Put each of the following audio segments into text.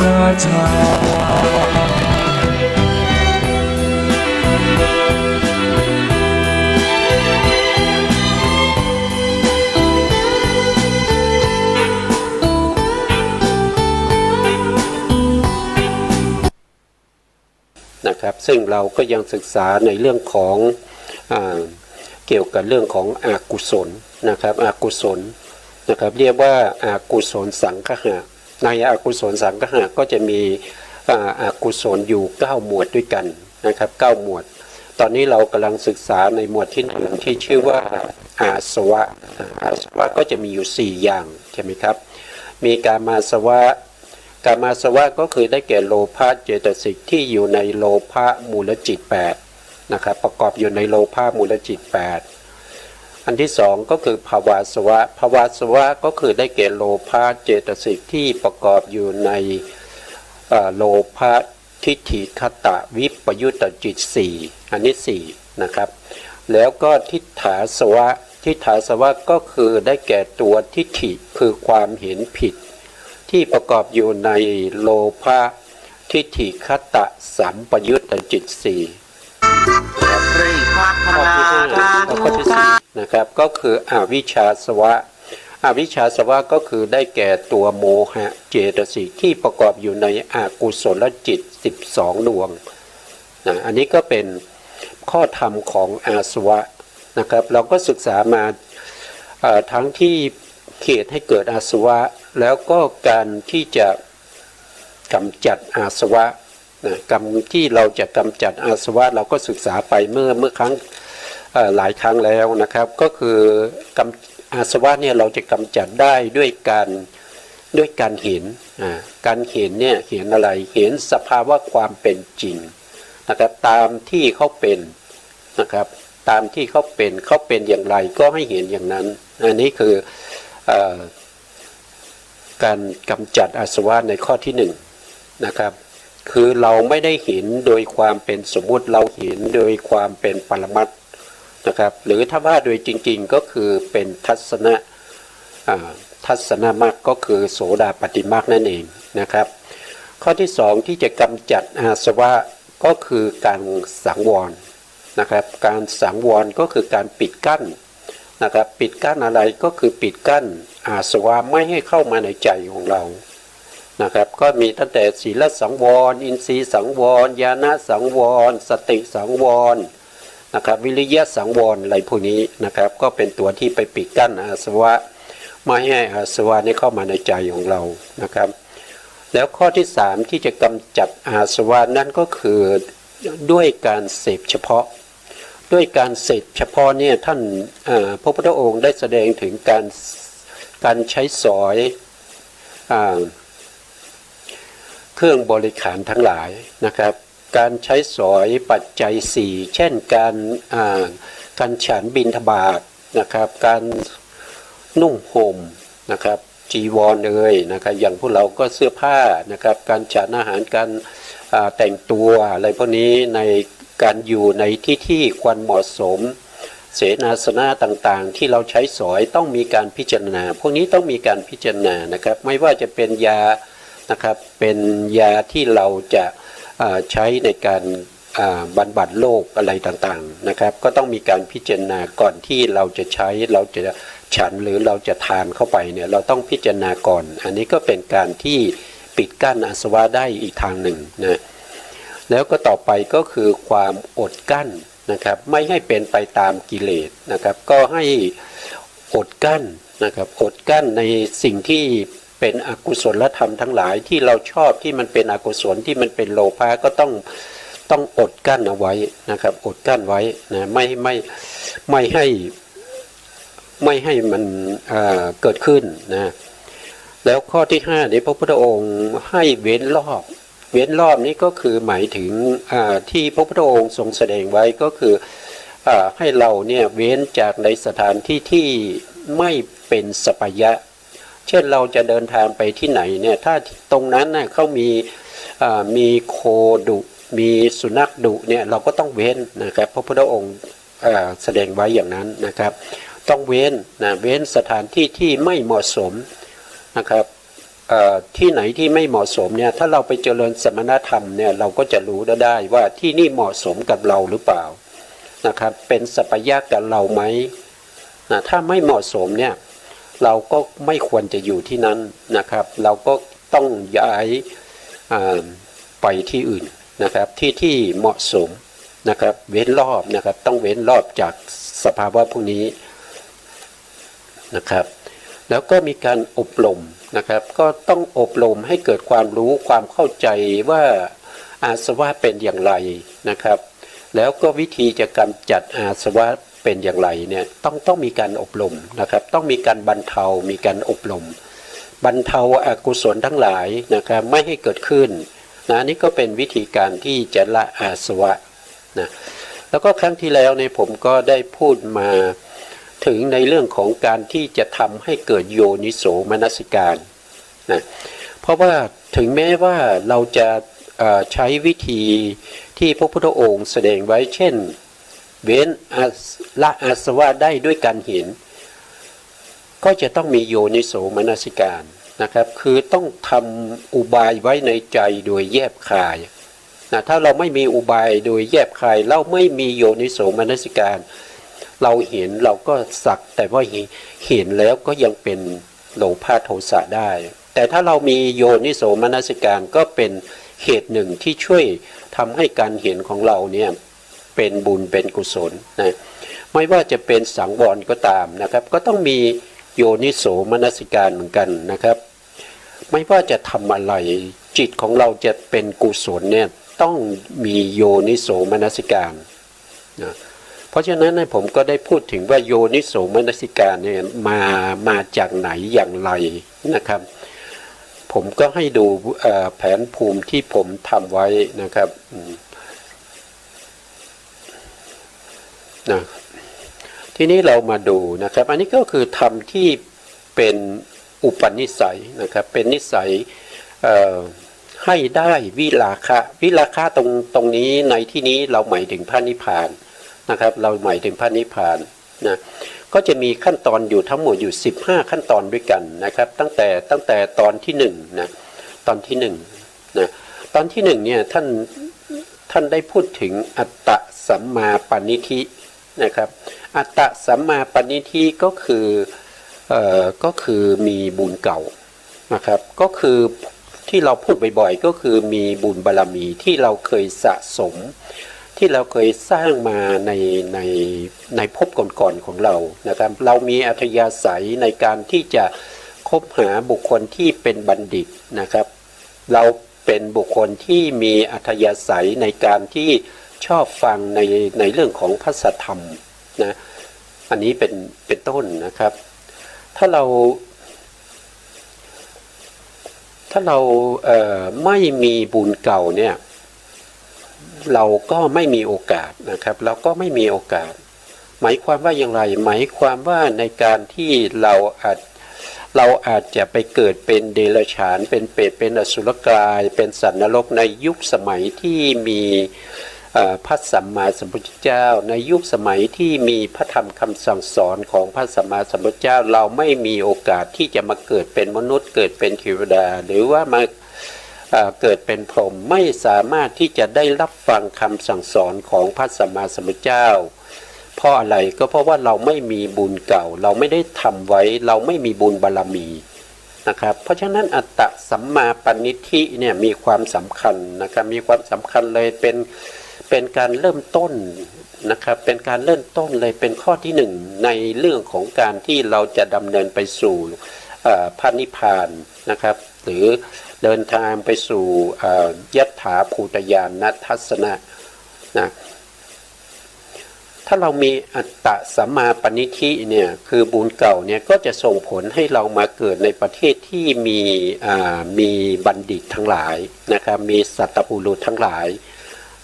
ราชานะครับซึ่งเราก็ยังศึกษาในเรื่องของเกี่ยวกับเรื่องของอกุศลนะครับอกุศลนะครับเรียกว่าอกุศลสังคหะในอกุศลสังคหะก็จะมีอกุศลอยู่9หมวดด้วยกันนะครับ9หมวดตอนนี้เรากำลังศึกษาในหมวดที่1ที่ชื่อว่าอาสวะอาสวะก็จะมีอยู่4อย่างใช่ไหมครับมีกามาสวะกามาสวะก็คือได้แก่โลภะเจตสิกที่อยู่ในโลภะมูลจิต8นะครับประกอบอยู่ในโลภะมูลจิต8อันที่2ก็คือภาวาสวะภาวาสวะก็คือได้แก่โลภะเจตสิกที่ประกอบอยู่ในโลภะทิฏฐิคตะวิปยุตตจิต4อันนี้4นะครับแล้วก็ทิฏฐาสวะทิฏฐาสวะก็คือได้แก่ตัวทิฏฐิคือความเห็นผิดที่ประกอบอยู่ในโลภะทิฏฐิคตะสัมปยุตตจิต4ข้อที่5ข้อที่4นะครับก็คืออวิชชาสวะอวิชชาสวะก็คือได้แก่ตัวโมหะเจตสิกที่ประกอบอยู่ในอกุศลจิต12ดวงนะอันนี้ก็เป็นข้อธรรมของอาสวะนะครับเราก็ศึกษามาทั้งที่เหตุให้เกิดอาสวะแล้วก็การที่จะกำจัดอาสวะนะกรรมที่เราจะกำจัดอาสวะเราก็ศึกษาไปเมื่อครั้งหลายครั้งแล้วนะครับก็คืออาสวะเนี่ยเราจะกำจัดได้ด้วยการเห็นการเห็นเนี่ยเห็นอะไรเห็นสภาวะความเป็นจริงนะครับตามที่เขาเป็นนะครับตามที่เขาเป็นอย่างไรก็ให้เห็นอย่างนั้นอันนี้คือการกำจัดอาสวะในข้อที่1นะครับคือเราไม่ได้เห็นโดยความเป็นสมมุติเราเห็นโดยความเป็นปรมัตถ์นะครับหรือถ้าว่าโดยจริงๆก็คือเป็นทัศนะมรรคก็คือโสดาปัตติมรรคนั่นเองนะครับข้อที่2ที่จะกำจัดอาสวะก็คือการสังวรนะครับการสังวรก็คือการปิดกั้นนะครับปิดกั้นอะไรก็คือปิดกั้นอาสวะไม่ให้เข้ามาในใจของเรานะครับก็มีตั้งแต่ศีลสังวรอินทรีย์สังวรญาณสังวรสติสังวรนะครับวิริยะสังวรอะไรพวกนี้นะครับก็เป็นตัวที่ไปปิดกั้นอาสวะไม่ให้อาสวะนี้เข้ามาในใจของเรานะครับแล้วข้อที่3ที่จะกำจัดอาสวะนั่นก็คือด้วยการเสพเฉพาะด้วยการเสพเฉพาะเนี่ยท่านพระพุทธองค์ได้แสดงถึงการใช้สอยเครื่องบริขารทั้งหลายนะครับการใช้สอยปัจจัย4เช่นการฉันบิณฑบาตนะครับการนุ่งห่มนะครับจีวรนะครับอย่างพวกเราก็เสื้อผ้านะครับการฉันอาหารการแต่งตัวอะไรพวกนี้ในการอยู่ในที่ควรเหมาะสมเสนาสนะต่างๆที่เราใช้สอยต้องมีการพิจารณาพวกนี้ต้องมีการพิจารณานะครับไม่ว่าจะเป็นยานะครับเป็นยาที่เราจะใช้ในการบรรบัดโรคอะไรต่างๆนะครับก็ต้องมีการพิจารณาก่อนที่เราจะใช้เราจะฉันหรือเราจะทานเข้าไปเนี่ยเราต้องพิจารณาก่อนอันนี้ก็เป็นการที่ปิดกั้นอาสวะได้อีกทางหนึ่งนะแล้วก็ต่อไปก็คือความอดกั้นนะครับไม่ให้เป็นไปตามกิเลสนะครับก็ให้อดกั้นนะครับอดกั้นในสิ่งที่เป็นอกุศลธรรมทั้งหลายที่เราชอบที่มันเป็นอกุศลที่มันเป็นโลภะก็ต้องอดกั้นเอาไว้นะครับอดกั้นไว้นะไม่ให้มันเกิดขึ้นนะแล้วข้อที่5นี้พระพุทธองค์ให้เว้นรอบนี้ก็คือหมายถึงที่พระพุทธองค์ทรงแสดงไว้ก็คือให้เราเนี่ยเว้นจากในสถานที่ที่ไม่เป็นสัปปายะเช่นเราจะเดินทางไปที่ไหนเนี่ยถ้าตรงนั้นน่ะเขามีโคดุมีสุนัขดุเนี่ยเราก็ต้องเว้นนะครับพระพุทธองค์แสดงไว้อย่างนั้นนะครับต้องเว้นสถานที่ที่ไม่เหมาะสมนะครับ ที่ไหนที่ไม่เหมาะสมเนี่ยถ้าเราไปเจริญสมณธรรมเนี่ยเราก็จะรู้ได้ว่าที่นี่เหมาะสมกับเราหรือเปล่านะครับเป็นสัพยะกับเราไหมนะถ้าไม่เหมาะสมเนี่ยเราก็ไม่ควรจะอยู่ที่นั้นนะครับเราก็ต้องย้ายไปที่อื่นนะครับที่เหมาะสมนะครับเว้นรอบนะครับต้องเว้นรอบจากสภาวะพวกนี้นะครับแล้วก็มีการอบรมนะครับก็ต้องอบรมให้เกิดความรู้ความเข้าใจว่าอาสวะเป็นอย่างไรนะครับแล้วก็วิธีจะกำจัดอาสวะเป็นอย่างไรเนี่ยต้องมีการอบรมนะครับต้องมีการบรรเทามีการอบรมบรรเทาอกุศลทั้งหลายนะครับไม่ให้เกิดขึ้นนะนี่ก็เป็นวิธีการที่จะละอาสวะนะแล้วก็ครั้งที่แล้วเนี่ยผมก็ได้พูดมาถึงในเรื่องของการที่จะทำให้เกิดโยนิโสมนสิการนะเพราะว่าถึงแม้ว่าเราจะใช้วิธีที่พระพุทธองค์แสดงไว้เช่นเว้นละอาสวะได้ด้วยการเห็นก็จะต้องมีโยนิโสมนสิการนะครับคือต้องทำอุบายไว้ในใจโดยแยบคายนะถ้าเราไม่มีอุบายโดยแยบคายเราไม่มีโยนิโสมนสิการเราเห็นเราก็สักแต่ว่าเห็นแล้วก็ยังเป็นโลภะโทสะได้แต่ถ้าเรามีโยนิโสมนสิการก็เป็นเหตุหนึ่งที่ช่วยทำให้การเห็นของเราเนี่ยเป็นบุญเป็นกุศลนะไม่ว่าจะเป็นสังวรก็ตามนะครับก็ต้องมีโยนิโสมนสิการเหมือนกันนะครับไม่ว่าจะทำอะไรจิตของเราจะเป็นกุศลเนี่ยต้องมีโยนิโสมนสิการนะเพราะฉะนั้นผมก็ได้พูดถึงว่าโยนิโสมนสิการเนี่ยมาจากไหนอย่างไรนะครับผมก็ให้ดูแผนภูมิที่ผมทำไว้นะครับนะทีนี้เรามาดูนะครับอันนี้ก็คือธรรมที่เป็นอุปนิสัยนะครับเป็นนิสัยให้ได้วิราคะวิราคะตรงนี้ในที่นี้เราหมายถึงพระนิพพานนะครับเราหมายถึงพระนิพพานนะก็จะมีขั้นตอนอยู่ทั้งหมดอยู่15ขั้นตอนด้วยกันนะครับตั้งแต่ตอนที่1นะตอนที่1นะตอนที่1เนี่ยท่านได้พูดถึงอัตตสัมมาปณิธินะครับอัตตสัมมาปณิธิก็คือมีบุญเก่านะครับก็คือที่เราพูดบ่อยๆก็คือมีบุญบารมีที่เราเคยสะสมที่เราเคยสร้างมาในภพก่อนๆของเรานะครับเรามีอัธยาศัยในการที่จะคบหาบุคคลที่เป็นบัณฑิตนะครับเราเป็นบุคคลที่มีอัธยาศัยในการที่ชอบฟังในเรื่องของพระสัทธรรมนะอันนี้เป็นต้นนะครับถ้าเราไม่มีบุญเก่าเนี่ยเราก็ไม่มีโอกาสนะครับเราก็ไม่มีโอกาสหมายความว่าอย่างไรหมายความว่าในการที่เราอาจจะไปเกิดเป็นเดรัจฉานเป็นเปรตเป็นอสุรกายเป็นสัตว์นรกในยุคสมัยที่มีพระสัมมาสัมพุทธเจ้าในยุคสมัยที่มีพระธรรมคำสั่งสอนของพระสัมมาสัมพุทธเจ้าเราไม่มีโอกาสที่จะมาเกิดเป็นมนุษย์เกิดเป็นเทวดาหรือว่ามาเกิดเป็นพรหมไม่สามารถที่จะได้รับฟังคำสั่งสอนของพระสัมมาสัมพุทธเจ้าเพราะอะไรก็เพราะว่าเราไม่มีบุญเก่าเราไม่ได้ทำไว้เราไม่มีบุญบารมีนะครับเพราะฉะนั้นอัตตสัมมาปณิธิเนี่ยมีความสำคัญนะครับมีความสำคัญเลยเป็นการเริ่มต้นนะครับเป็นการเริ่มต้นเลยเป็นข้อที่1ในเรื่องของการที่เราจะดำเนินไปสู่พระนิพพานนะครับหรือเดินทางไปสู่ยัตถาภูตญาณทัศนะนะถ้าเรามีอัตตสัมมาปณิธิเนี่ยคือบุญเก่าเนี่ยก็จะส่งผลให้เรามาเกิดในประเทศที่มีบัณฑิตทั้งหลายนะครับมีสัตตบุรุษทั้งหลาย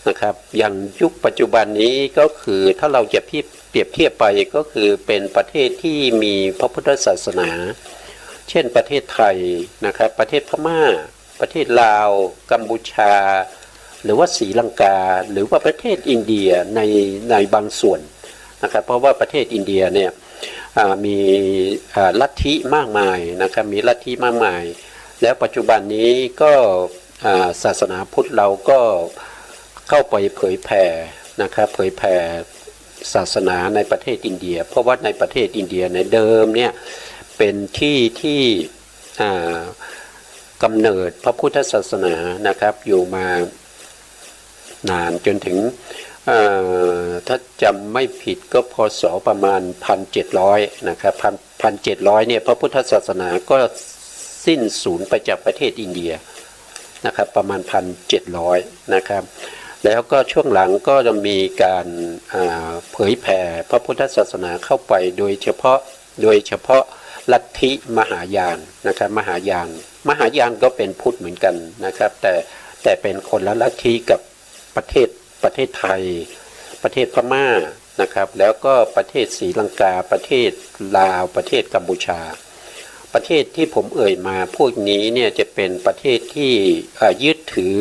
นะครับอย่างยุคปัจจุบันนี้ก็คือถ้าเราจะเปรียบเทียบไปก็คือเป็นประเทศที่มีพระพุทธศาสนาเช่นประเทศไทยนะครับประเทศพม่าประเทศลาวกัมพูชาหรือว่าศรีลังกาหรือว่าประเทศอินเดียในบางส่วนนะครับเพราะว่าประเทศอินเดียเนี่ยมีลัทธิมากมายนะครับมีลัทธิมากมาย แล้วปัจจุบันนี้ก็ศาสนาพุทธเราก็เข้าไปเผยแผ่นะครับเผยแผ่ศาสนาในประเทศอินเดียเพราะว่าในประเทศอินเดียในเดิมเนี่ยเป็นที่ที่กำเนิดพระพุทธศาสนานะครับอยู่มานานจนถึงถ้าจำไม่ผิดก็พศประมาณ 1,700 นะครับ1,700เนี่ยพระพุทธศาสนาก็สิ้นสูญไปจากประเทศอินเดียนะครับประมาณ 1,700 นะครับแล้วก็ช่วงหลังก็จะมีการเผยแผ่พระพุทธศาสนาเข้าไปโดยเฉพาะลัทธิมหายานนะครับมหายานก็เป็นพุทธเหมือนกันนะครับแต่เป็นคนละลัทธิกับประเทศไทยประเทศพม่านะครับแล้วก็ประเทศศรีลังกาประเทศลาวประเทศกัมพูชาประเทศที่ผมเอ่ยมาพวกนี้เนี่ยจะเป็นประเทศที่ยึดถือ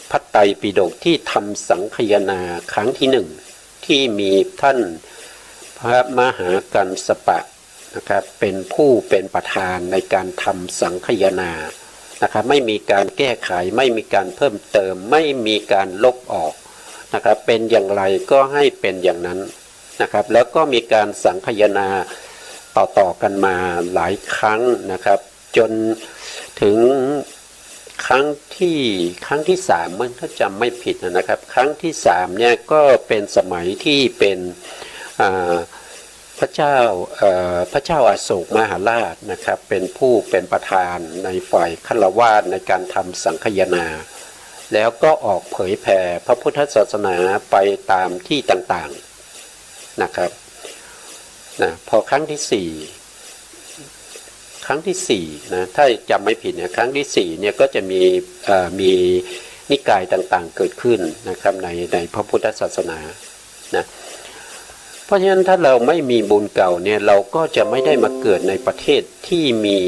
พระไตรปิฎกที่ทำสังคายนาครั้งที่หนึ่งที่มีท่านพระมหากัสสปะนะครับเป็นผู้เป็นประธานในการทำสังคายนานะครับไม่มีการแก้ไขไม่มีการเพิ่มเติมไม่มีการลบออกนะครับเป็นอย่างไรก็ให้เป็นอย่างนั้นนะครับแล้วก็มีการสังคายนาต่อกันมาหลายครั้งนะครับจนถึงครั้งที่3เมื่อถ้าจำไม่ผิดนะครับครั้งที่3เนี่ยก็เป็นสมัยที่เป็นพระเจ้าอโศกมหาราชนะครับเป็นผู้เป็นประธานในฝ่ายฆราวาสในการทำสังคายนาแล้วก็ออกเผยแผ่พระพุทธศาสนาไปตามที่ต่างๆนะครับนะพอครั้งที่4นะถ้าจำไม่ผิดเนี่ยครั้งที่4เนี่ยก็จะมีนิกายต่างๆเกิดขึ้นนะครับในพระพุทธศาสนานะเพราะฉะนั้นถ้าเราไม่มีบุญเก่าเนี่ยเราก็จะไม่ได้มาเกิดในประเทศที่มี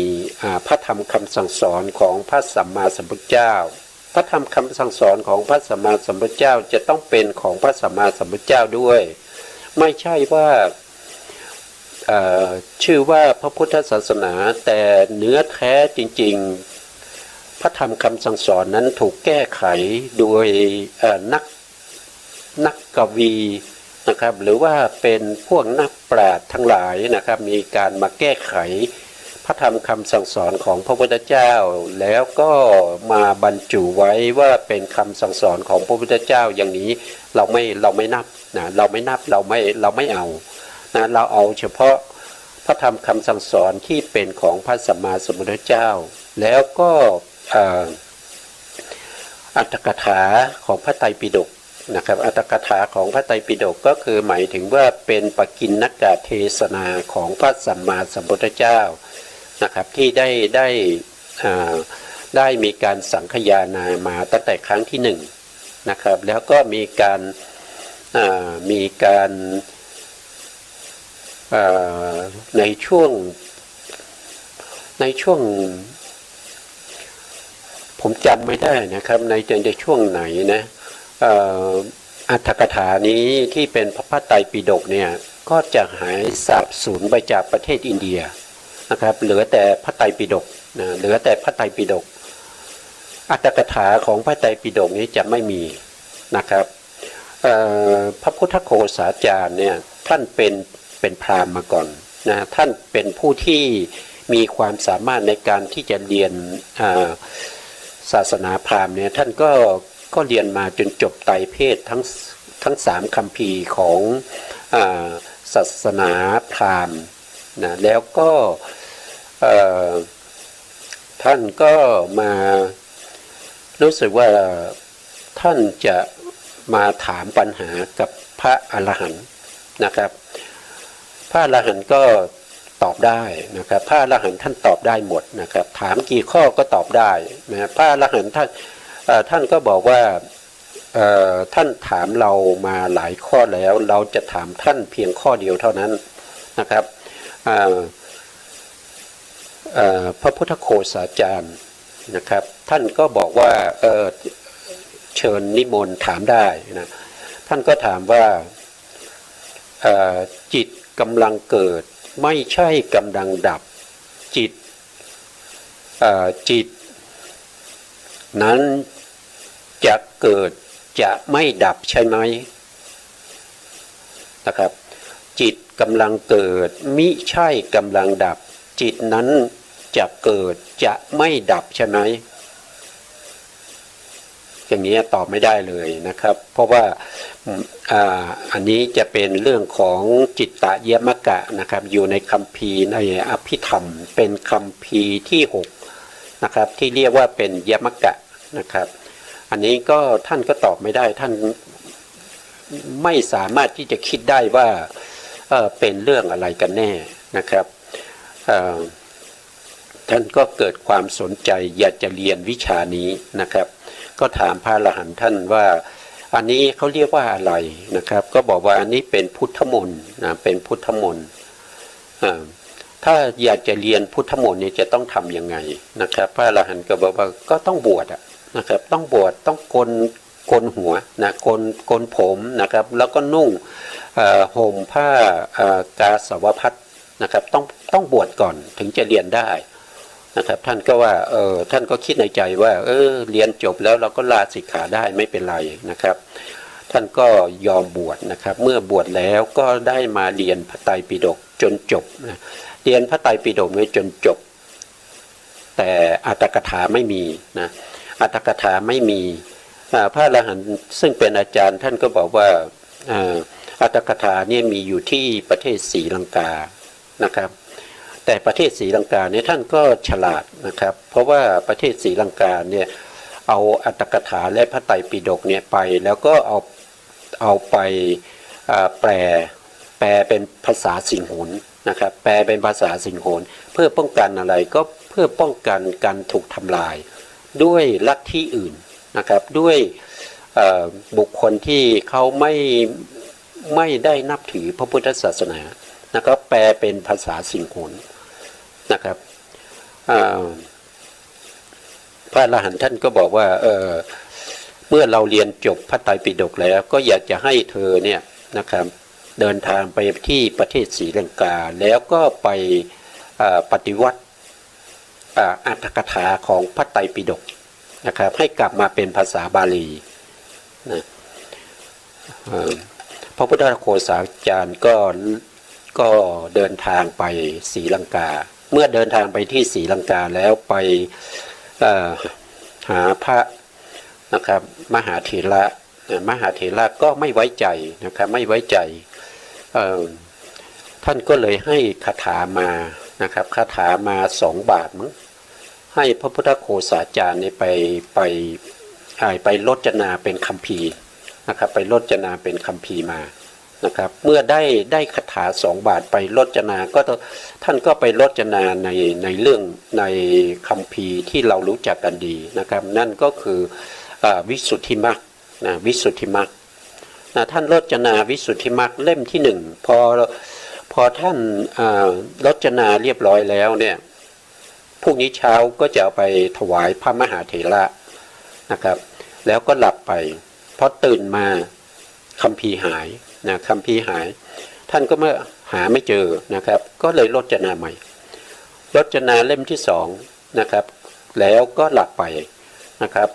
พระธรรมคำสั่งสอนของพระสัมมาสัมพุทธเจ้าพระธรรมคำสั่งสอนของพระสัมมาสัมพุทธเจ้าจะต้องเป็นของพระสัมมาสัมพุทธเจ้าด้วยไม่ใช่ว่าชื่อว่าพระพุทธศาสนาแต่เนื้อแท้จริงๆพระธรรมคำสั่งสอนนั้นถูกแก้ไขโดยนักกวีนะครับหรือว่าเป็นพวกนักปราชญ์ทั้งหลายนะครับมีการมาแก้ไขพระธรรมคำสั่งสอนของพระพุทธเจ้าแล้วก็มาบรรจุไว้ว่าเป็นคำสั่งสอนของพระพุทธเจ้าอย่างนี้เราไม่นับนะเราไม่เอานะเราเอาเฉพาะพระธรรมคำสั่งสอนที่เป็นของพระสัมมาสัมพุทธเจ้าแล้วก็อรรถกถาของพระไตรปิฎกนะครับอรรถกถาของพระไตรปิฎกก็คือหมายถึงว่าเป็นปกิณณกเทศนาของพระสัมมาสัมพุทธเจ้านะครับที่ได้มีการสังคายนามาตั้งแต่ครั้งที่1นะครับแล้วก็มีการในช่วงผมจำไม่ได้นะครับในช่วงไหนนะอรรถกถานี้ที่เป็นพระไตรปิฎกเนี่ยก็จะหายสาบสูญไปจากประเทศอินเดียนะครับเหลือแต่พระไตรปิฎกนะเหลือแต่พระไตรปิฎกอรรถกถาของพระไตรปิฎกนี้จะไม่มีนะครับพระพุทธโฆษาจารย์เนี่ยท่านเป็นพราหมณ์มาก่อนนะท่านเป็นผู้ที่มีความสามารถในการที่จะเรียนศาสนาพราหมณ์เนี่ยท่านก็เรียนมาจนจบไตรเพศทั้ง3คัมภีร์ของศาสนาพราหมณ์นะแล้วก็ท่านก็มารู้สึกว่าท่านจะมาถามปัญหากับพระอรหันต์นะครับพระอรหันต์ก็ตอบได้นะครับพระอรหันต์ท่านตอบได้หมดนะครับถามกี่ข้อก็ตอบได้นะพระอรหันต์ท่านก็บอกว่าท่านถามเรามาหลายข้อแล้วเราจะถามท่านเพียงข้อเดียวเท่านั้นนะครับพระพุทธโฆษาจารย์นะครับท่านก็บอกว่าเชิญนิมนต์ถามได้นะท่านก็ถามว่าจิตกำลังเกิดไม่ใช่กำลังดับจิต จิตนั้นจะเกิดจะไม่ดับใช่ไหมนะครับจิตกำลังเกิดมิใช่กำลังดับจิตนั้นจะเกิดจะไม่ดับใช่ไหมอย่างนี้ตอบไม่ได้เลยนะครับเพราะว่าอันนี้จะเป็นเรื่องของจิตตยมกะนะครับอยู่ในคัมภีร์ในอภิธรรมเป็นคัมภีร์ที่6นะครับที่เรียกว่าเป็นยมกะนะครับอันนี้ก็ท่านก็ตอบไม่ได้ท่านไม่สามารถที่จะคิดได้ว่าเป็นเรื่องอะไรกันแน่นะครับท่านก็เกิดความสนใจอยากจะเรียนวิชานี้นะครับก็ถามพระอรหันต์ท่านว่าอันนี้เขาเรียกว่าอะไรนะครับก็บอกว่าอันนี้เป็นพุทธมนต์นะเป็นพุทธมนต์ถ้าอยากจะเรียนพุทธมนต์เนี่ยจะต้องทำยังไงนะครับพระอรหันต์ก็บอกว่าก็ต้องบวชนะครับต้องบวชต้องโกนหัวนะโกนผมนะครับแล้วก็นุ่งห่มผ้ากาสาวพัสนะครับต้องบวชก่อนถึงจะเรียนได้นะครับท่านก็ว่าท่านก็คิดในใจว่าเรียนจบแล้วเราก็ลาสิกขาได้ไม่เป็นไรนะครับท่านก็ยอมบวชนะครับเมื่อบวชแล้วก็ได้มาเรียนพระไตรปิฎกจนจบนะเรียนพระไตรปิฎกไว้จนจบแต่อรรถกถาไม่มีนะอรรถกถาไม่มีพระอรหันต์ซึ่งเป็นอาจารย์ท่านก็บอกว่าอรรถกถาเนี่ยมีอยู่ที่ประเทศศรีลังกานะครับแต่ประเทศศรีลังกาเนี่ยท่านก็ฉลาดนะครับเพราะว่าประเทศศรีลังกาเนี่ยเอาอรรถกถาและพระไตรปิฎกเนี่ยไปแล้วก็เอาไปแปลเป็นภาษาสิงหนนะครับแปลเป็นภาษาสิงหนเพื่อป้องกันอะไรก็เพื่อป้องกันการถูกทำลายด้วยลัทธิอื่นนะครับด้วยบุคคลที่เขาไม่ได้นับถือพระพุทธศาสนานะครับแปลเป็นภาษาสิงหนนะครับพระอรหันต์ท่านก็บอกว่าเมื่อเราเรียนจบพระไตรปิฎกแล้วก็อยากจะให้เธอเนี่ยนะครับเดินทางไปที่ประเทศศรีลังกาแล้วก็ไปปฏิวัติอรรถกถาของพระไตรปิฎกนะครับให้กลับมาเป็นภาษาบาลีนะพระพุทธโฆษาจารย์ก็เดินทางไปศรีลังกาเมื่อเดินทางไปที่ศรีลังกาแล้วไปหาพระนะครับมหาเถระก็ไม่ไว้ใจนะครับไม่ไว้ใจท่านก็เลยให้คาถามานะครับคาถามา2 บาทมั้งให้พระพุทธโฆษาจารย์เนี่ยไปรจนาเป็นคัมภีร์นะครับไปรจนาเป็นคัมภีร์มานะครับเมื่อได้คาถา2 บาทไปรจนาก็ท่านก็ไปรจนาในเรื่องในคัมภีร์ที่เรารู้จักกันดีนะครับนั่นก็คือวิสุทธิมรรคนะวิสุทธิมรรคนะท่านรจนาวิสุทธิมรรคเล่มที่1พอท่านรจนาเรียบร้อยแล้วเนี่ยพรุ่งนี้เช้าก็จะเอาไปถวายพระมหาเถระนะครับแล้วก็หลับไปพอตื่นมาคัมภีร์หายนะคัมภีร์หายท่านก็เมื่อหาไม่เจอนะครับก็เลยรจนาใหม่รจนาเล่มที่2นะครับแล้วก็หลับไปนะครับ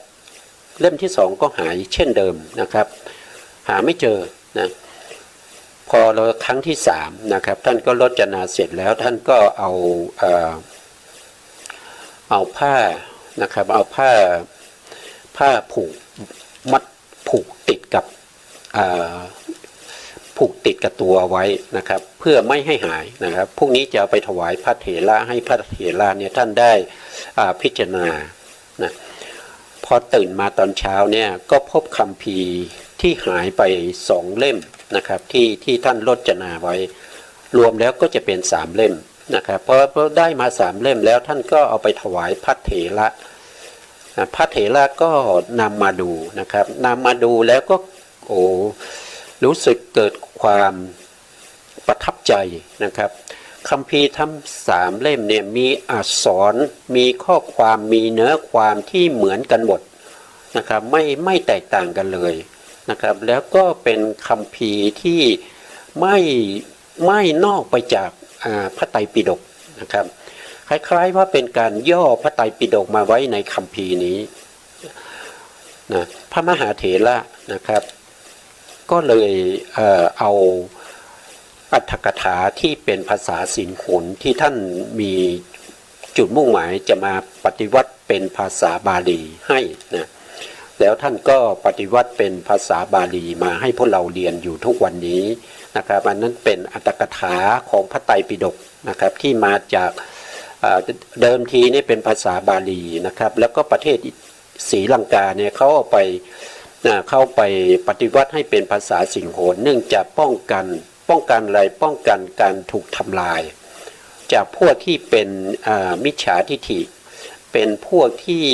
เล่มที่2ก็หายเช่นเดิมนะครับหาไม่เจอนะพอเราครั้งที่3นะครับท่านก็รจนาเสร็จแล้วท่านก็เอาผ้านะครับเอาผ้าผูกมัดผูกติดกับตัวไว้นะครับเพื่อไม่ให้หายนะครับพรุ่งนี้จะเอาไปถวายพระเถระให้พระเถระเนี่ยท่านได้พิจารณานะพอตื่นมาตอนเช้าเนี่ยก็พบคัมภีร์ที่หายไป2 เล่มนะครับที่ท่านรจนาไว้รวมแล้วก็จะเป็น3 เล่มนะครับพอได้มา3 เล่มแล้วท่านก็เอาไปถวายพระเถระพระเถระก็นำมาดูนะครับนำมาดูแล้วก็รู้สึกเกิดความประทับใจนะครับคัมภีร์ทั้ง3 เล่มเนี่ยมีอักษรมีข้อความมีเนื้อความที่เหมือนกันหมดนะครับไม่แตกต่างกันเลยนะครับแล้วก็เป็นคัมภีร์ที่ไม่นอกไปจากพระไตรปิฎกนะครับ คล้ายๆว่าเป็นการย่อพระไตรปิฎกมาไว้ในคัมภีร์นี้นะพระมหาเถระนะครับก็เลยเอาอรรถกถาที่เป็นภาษาสินขนที่ท่านมีจุดมุ่งหมายจะมาปฏิวัติเป็นภาษาบาลีให้นะแล้วท่านก็ปฏิวัติเป็นภาษาบาลีมาให้พวกเราเรียนอยู่ทุกวันนี้นะครับอันนั้นเป็นอรรถกถาของพระไตรปิฎกนะครับที่มาจากเดิมทีนี่เป็นภาษาบาลีนะครับแล้วก็ประเทศศรีลังกาเนี่ยเขาเอาไปเข้าไปปฏิวัติให้เป็นภาษาสิงโหนเนื่องจากป้องกันอะไรป้องกันการถูกทำลายจากพวกที่เป็นมิจฉาทิฐิเป็นพวกที่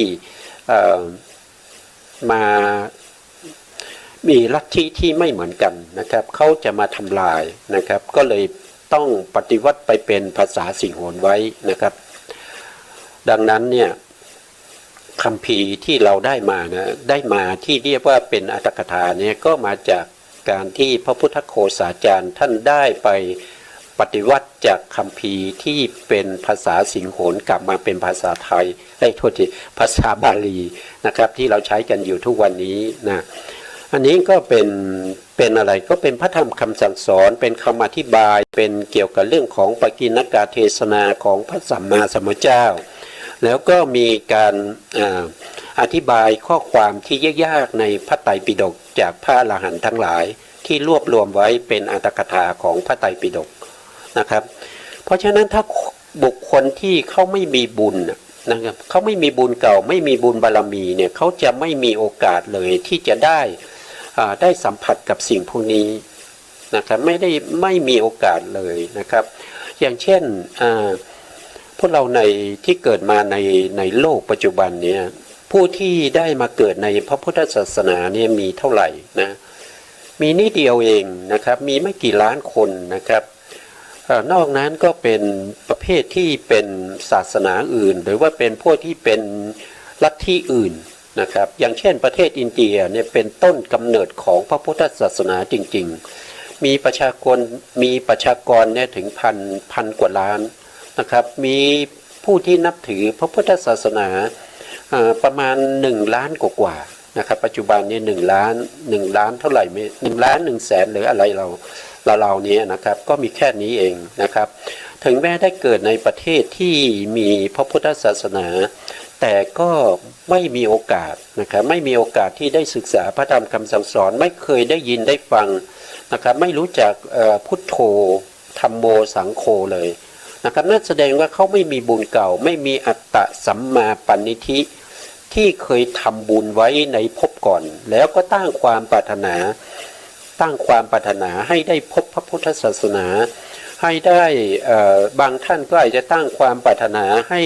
มามีลัทธิที่ไม่เหมือนกันนะครับเขาจะมาทำลายนะครับก็เลยต้องปฏิวัติไปเป็นภาษาสิงโหนไว้นะครับดังนั้นเนี่ยคัมภีร์ที่เราได้มาที่เรียกว่าเป็นอรรถกถาเนี่ยก็มาจากการที่พระพุทธโฆษาจารย์ท่านได้ไปปฏิวัติจากคัมภีร์ที่เป็นภาษาสิงโหนกลับมาเป็นภาษาไทยโทษทีภาษาบาลีนะครับที่เราใช้กันอยู่ทุกวันนี้นะอันนี้ก็เป็นอะไรก็เป็นพระธรรมคำสั่งสอนเป็นคำอธิบายเป็นเกี่ยวกับเรื่องของปกิณกเทศนาของพระสัมมาสัมพุทธเจ้าแล้วก็มีการอธิบายข้อความที่ยากๆในพระไตรปิฎกจากพระอรหันต์ทั้งหลายที่รวบรวมไว้เป็นอรรถกถาของพระไตรปิฎกนะครับเพราะฉะนั้นถ้าบุคคลที่เขาไม่มีบุญนะครับเขาไม่มีบุญเก่าไม่มีบุญบารมีเนี่ยเขาจะไม่มีโอกาสเลยที่จะได้สัมผัสกับสิ่งพวกนี้นะครับไม่มีโอกาสเลยนะครับอย่างเช่นพวกเราในที่เกิดมาในโลกปัจจุบันเนี่ยผู้ที่ได้มาเกิดในพระพุทธศาสนาเนี่ยมีเท่าไหร่นะมีนิดเดียวเองนะครับมีไม่กี่ล้านคนนะครับนอกนั้นก็เป็นประเภทที่เป็นศาสนาอื่นหรือว่าเป็นพวกที่เป็นลัทธิอื่นนะครับอย่างเช่นประเทศอินเดียเนี่ยเป็นต้นกำเนิดของพระพุทธศาสนาจริงๆมีประชากรเนี่ยถึงพันกว่าล้านนะครับมีผู้ที่นับถือพระพุทธศาสนาประมาณ1 ล้านกว่านะครับปัจจุบันนี้1 ล้านเท่าไหร่ไม่1,100,000หรืออะไรเรานี้นะครับก็มีแค่นี้เองนะครับถึงแม้ได้เกิดในประเทศที่มีพระพุทธศาสนาแต่ก็ไม่มีโอกาสนะครับไม่มีโอกาสที่ได้ศึกษาพระธรรมคำสั่งสอนไม่เคยได้ยินได้ฟังนะครับไม่รู้จักพุทโธธัมโมสังโฆเลยนะครับนั่นแสดงว่าเขาไม่มีบุญเก่าไม่มีอัตตสัมมาปันนิธิที่เคยทำบุญไว้ในภพก่อนแล้วก็ตั้งความปรารถนาให้ได้พบพระพุทธศาสนาให้ได้บางท่านก็อาจจะตั้งความปรารถนาให้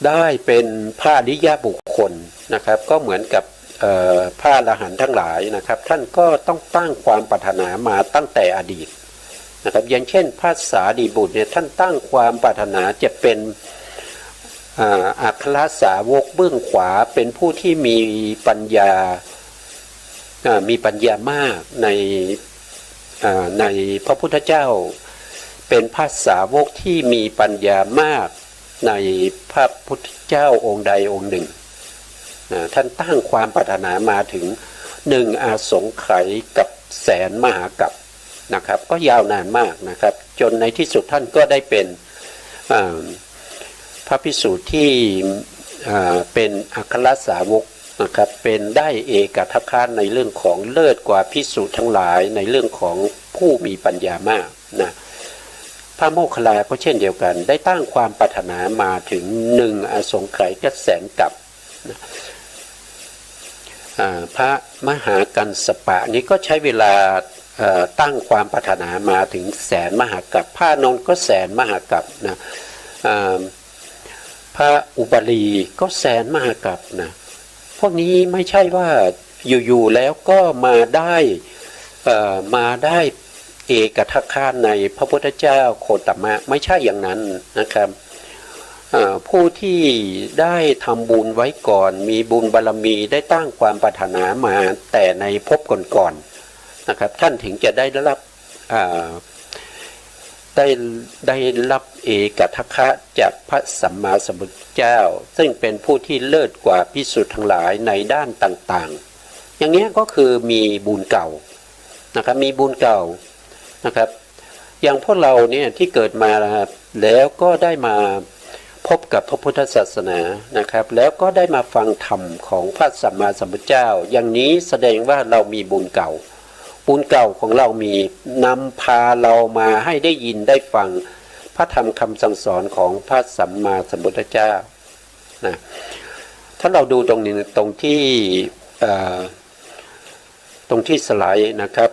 ได้เป็นพระอริยบุคคลนะครับก็เหมือนกับพระอรหันต์ทั้งหลายนะครับท่านก็ต้องตั้งความปรารถนามาตั้งแต่อดีตนะครับอย่างเช่นพระสารีบุตรเนี่ยท่านตั้งความปรารถนาจะเป็นอัครสาวกเบื้องขวาเป็นผู้ที่มีปัญญามากในพระพุทธเจ้าเป็นพระสาวกที่มีปัญญามากในพระพุทธเจ้าองค์ใดองค์หนึ่งท่านตั้งความปรารถนามาถึง1 อาสงไขยกับ100,000 มหากัปนะครับก็ยาวนานมากนะครับจนในที่สุดท่านก็ได้เป็นพระภิกษุที่เป็นอัครสาวกนะครับเป็นได้เอกทัคคะในเรื่องของเลิศกว่าภิกษุทั้งหลายในเรื่องของผู้มีปัญญามากนะพระโมคคัลลาก็เช่นเดียวกันได้ตั้งความปรารถนามาถึง1 อสงไขยกับ100,000 กัปนะพระมหากัสสปะนี้ก็ใช้เวลาตั้งความปรารถนามาถึง100,000 มหากัปพระนนท์ก็100,000 มหากัปนะพระอุบาลีก็100,000 มหากัปนะพวกนี้ไม่ใช่ว่าอยู่ๆแล้วก็มาได้เอกทัคคะในพระพุทธเจ้าโคตมะไม่ใช่อย่างนั้นนะครับผู้ที่ได้ทำบุญไว้ก่อนมีบุญบารมีได้ตั้งความปรารถนามาแต่ในภพก่อนๆนะครับท่านถึงจะได้รับ ได้ได้รับเอกทัคคะจากพระสัมมาสัมพุทธเจ้าซึ่งเป็นผู้ที่เลิศกว่าภิกษุทั้งหลายในด้านต่างๆอย่างนี้ก็คือมีบุญเก่านะครับมีบุญเก่านะครับอย่างพวกเราเนี่ยที่เกิดมาแล้วก็ได้มาพบกับพระพุทธศาสนานะครับแล้วก็ได้มาฟังธรรมของพระสัมมาสัมพุทธเจ้าอย่างนี้แสดงว่าเรามีบุญเก่าบุญเก่าของเรามีนำพาเรามาให้ได้ยินได้ฟังพระธรรมคำสั่งสอนของพระสัมมาสัมพุทธเจ้านะถ้าเราดูตรงนี้ตรงที่สไลด์นะครับ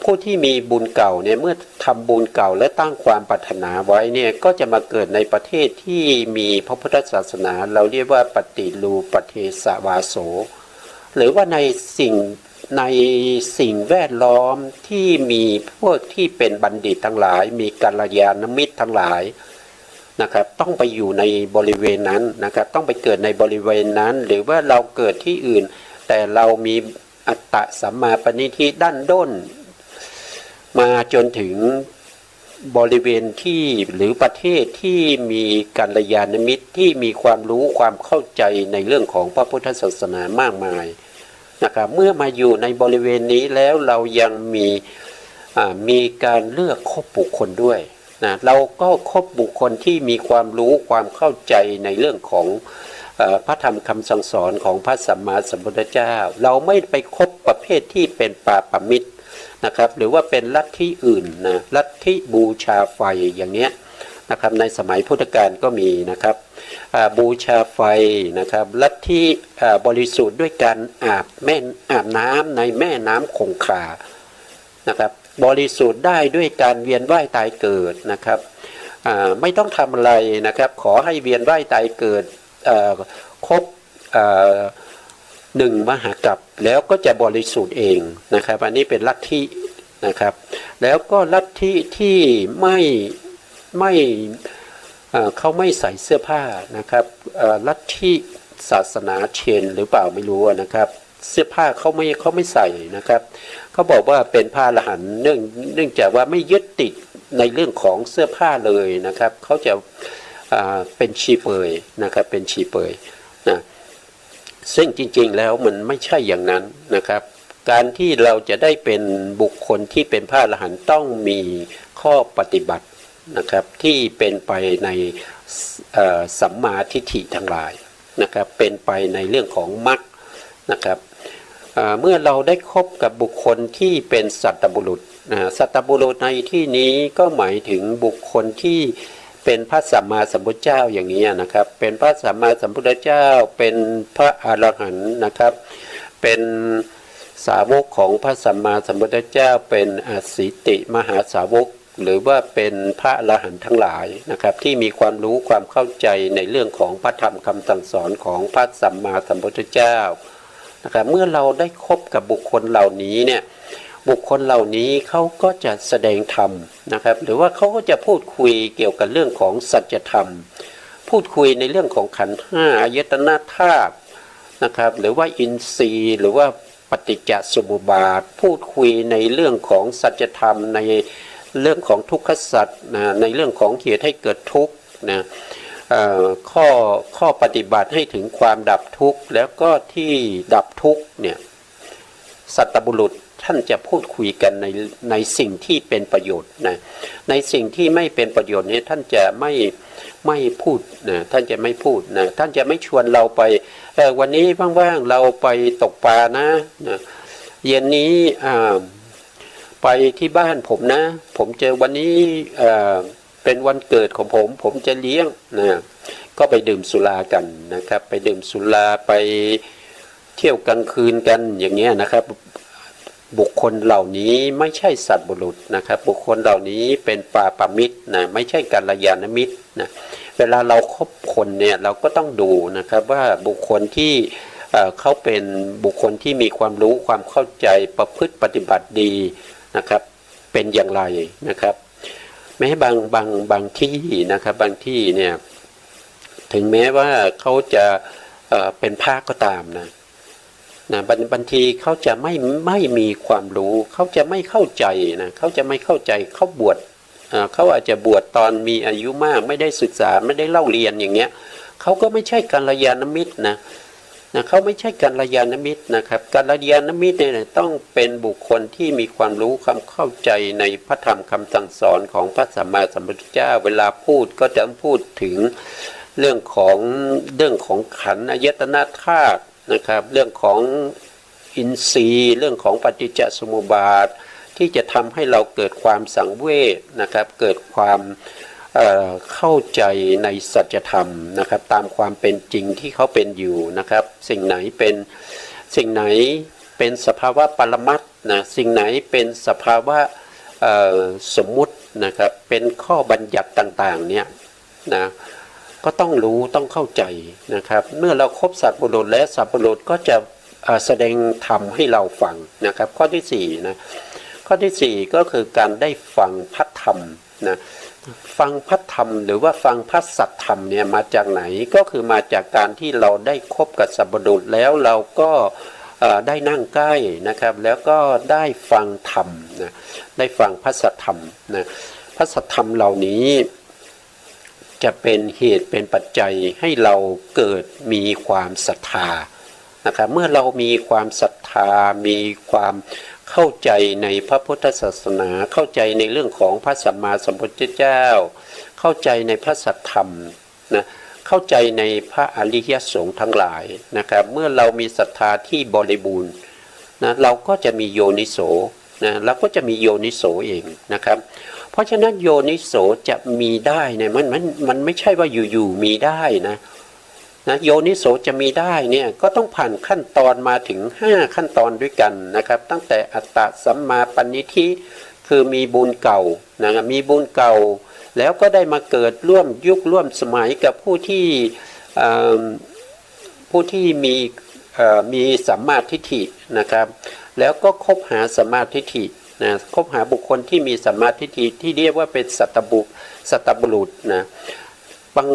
ผู้ที่มีบุญเก่าเนี่ยเมื่อทำบุญเก่าและตั้งความปรารถนาไว้เนี่ยก็จะมาเกิดในประเทศที่มีพระพุทธศาสนาเราเรียกว่าปฏิรูปประเทศวาโสหรือว่าในสิ่งแวดล้อมที่มีพวกที่เป็นบัณฑิตทั้งหลายมีกัลยาณมิตรทั้งหลายนะครับต้องไปอยู่ในบริเวณนั้นนะครับต้องไปเกิดในบริเวณนั้นหรือว่าเราเกิดที่อื่นแต่เรามีอัตตะสัมมาปณิธิดั้นด้นมาจนถึงบริเวณที่หรือประเทศที่มีกัลยาณมิตรที่มีความรู้ความเข้าใจในเรื่องของพระพุทธศาสนามากมายนะครับเมื่อมาอยู่ในบริเวณนี้แล้วเรายังมีการเลือกคบบุคคลด้วยนะเราก็คบบุคคลที่มีความรู้ความเข้าใจในเรื่องของพระธรรมคำสั่งสอนของพระสัมมาสัมพุทธเจ้าเราไม่ไปคบประเภทที่เป็นปาปมิตรนะครับหรือว่าเป็นลัทธิอื่นนะลัทธิบูชาไฟอย่างเนี้ยนะครับในสมัยพุทธกาลก็มีนะครับบูชาไฟนะครับลัทธิบริสุทธิ์ด้วยการอาบน้ำในแม่น้ำคงคานะครับบริสุทธิ์ได้ด้วยการเวียนว่ายตายเกิดนะครับไม่ต้องทำอะไรนะครับขอให้เวียนว่ายตายเกิดครบ1 มหากัปแล้วก็จะบริสุทธิ์เองนะครับอันนี้เป็นลัทธินะครับแล้วก็ลัทธิที่ไม่เขาไม่ใส่เสื้อผ้านะครับลัทธิศาสนาเชนหรือเปล่าไม่รู้นะครับเสื้อผ้าเขาไม่ใส่นะครับเขาบอกว่าเป็นพระอรหันต์เนื่องจากว่าไม่ยึดติดในเรื่องของเสื้อผ้าเลยนะครับเขาจะเป็นชีเปยนะครับเป็นชีเปยนะซึ่งจริงๆแล้วมันไม่ใช่อย่างนั้นนะครับการที่เราจะได้เป็นบุคคลที่เป็นพระอรหันต์ต้องมีข้อปฏิบัตินะครับที่เป็นไปในสัมมาทิฏฐิทั้งหลายนะครับเป็นไปในเรื่องของมรรคนะครับเมื่อเราได้คบกับบุคคลที่เป็นสัตตบุรุษสัตตบุรุษในที่นี้ก็หมายถึงบุคคลที่เป็นพระสัมมาสัมพุทธเจ้าอย่างนี้นะครับเป็นพระสัมมาสัมพุทธเจ้าเป็นพระอรหันต์นะครับเป็นสาวกของพระสัมมาสัมพุทธเจ้าเป็นอสิติมหาสาวกหรือว่าเป็นพระอรหันต์ทั้งหลายนะครับที่มีความรู้ความเข้าใจในเรื่องของพระธรรมคำสั่งสอนของพระสัมมาสัมพุทธเจ้านะครับเมื่อเราได้คบกับบุคคลเหล่านี้เนี่ยบุคคลเหล่านี้เขาก็จะแสดงธรรมนะครับหรือว่าเขาก็จะพูดคุยเกี่ยวกับเรื่องของสัจธรรมพูดคุยในเรื่องของขันธ์ห้าอายตนะธาตุนะครับหรือว่าอินทรีย์หรือว่าปฏิจจสมุปบาทพูดคุยในเรื่องของสัจธรรมในเรื่องของทุกขสัจนะในเรื่องของเหตุให้เกิดทุกข์นะข้อปฏิบัติให้ถึงความดับทุกข์แล้วก็ที่ดับทุกข์เนี่ยสัตตบุรุษท่านจะพูดคุยกันในสิ่งที่เป็นประโยชน์นะในสิ่งที่ไม่เป็นประโยชน์นี้ท่านจะไม่พูดนะท่านจะไม่พูดนะท่านจะไม่ชวนเราไปวันนี้ว่างๆเราไปตกปลานะเย็นนี้ไปที่บ้านผมนะผมเจอวันนี้เป็นวันเกิดของผมจะเลี้ยงนะก็ไปดื่มสุรากันนะครับไปดื่มสุราไปเที่ยวกลางคืนกันอย่างเงี้ยนะครับบุคคลเหล่านี้ไม่ใช่สัตว์บุรุษนะครับบุคคลเหล่านี้เป็นปาปมิตรนะไม่ใช่กัลยาณมิตรนะเวลาเราคบคนเนี่ยเราก็ต้องดูนะครับว่าบุคคลที่เขาเป็นบุคคลที่มีความรู้ความเข้าใจประพฤติปฏิบัติดีนะครับเป็นอย่างไรนะครับแม้บางที่นะครับบางที่เนี่ยถึงแม้ว่าเขาจะเป็นพระก็ตามนะบางทีเขาจะไม่มีความรู้เขาจะไม่เข้าใจนะเขาจะไม่เข้าใจเขาบวช เขาอาจจะบวชตอนมีอายุมากไม่ได้ศึกษาไม่ได้เล่าเรียนอย่างเงี้ยเขาก็ไม่ใช่กัลยาณมิตรนะเขาไม่ใช่กัลยาณมิตรนะครับกัลยาณมิตรเนี่ยต้องเป็นบุคคลที่มีความรู้ความเข้าใจในพระธรรมคำสั่งสอนของพระสัมมาสัมพุทธเจ้าเวลาพูดก็จะพูดถึงเรื่องของขันธ์อายตนะธาตุนะครับเรื่องของอินทรีย์เรื่องของปฏิจจสมุปบาทที่จะทำให้เราเกิดความสังเวชนะครับเกิดความเข้าใจในสัจธรรมนะครับตามความเป็นจริงที่เขาเป็นอยู่นะครับสิ่งไหนเป็นสภาวะปรมัตถ์นะสิ่งไหนเป็นสภาวะสมมุตินะครับเป็นข้อบัญญัติต่างๆเนี่ยนะก็ต้องรู้ต้องเข้าใจนะครับเมื่อเราครบสัพพุรุษและสัพพุรุษก็จะแสดงธรรมให้เราฟังนะครับข้อที่สี่นะข้อที่สี่ก็คือการได้ฟังพระธรรมนะฟังพระธรรมหรือว่าฟังพระสัทธรรมเนี่ยมาจากไหนก็คือมาจากการที่เราได้คบกับสัพพุรุษแล้วเราก็ได้นั่งใกล้นะครับแล้วก็ได้ฟังธรรมนะได้ฟังพระสัทธรรมนะพระสัทธรรมเหล่านี้จะเป็นเหตุเป็นปัจจัยให้เราเกิดมีความศรัทธานะครับเมื่อเรามีความศรัทธามีความเข้าใจในพระพุทธศาสนาเข้าใจในเรื่องของพระสัมมาสัมพุทธเจ้าเข้าใจในพระสัทธรรมนะเข้าใจในพระอริยสงฆ์ทั้งหลายนะครับเมื่อเรามีศรัทธาที่บริบูรณ์นะเราก็จะมีโยนิโสนะเราก็จะมีโยนิโสเองนะครับเพราะฉะนั้นโยนิโสจะมีได้เนี่ยมันไม่ใช่ว่าอยู่ๆมีได้นะโยนิโสจะมีได้เนี่ยก็ต้องผ่านขั้นตอนมาถึง5ขั้นตอนด้วยกันนะครับตั้งแต่อัตตสัมมาปณิธิคือมีบุญเก่านะมีบุญเก่าแล้วก็ได้มาเกิดร่วมยุคร่วมสมัยกับผู้ที่มีสัมมาทิฏฐินะครับแล้วก็คบหาสัมมาทิฏฐินะคบหาบุคคลที่มีสัมมาทิฏฐิที่เรียกว่าเป็นสัตบุรุษนะ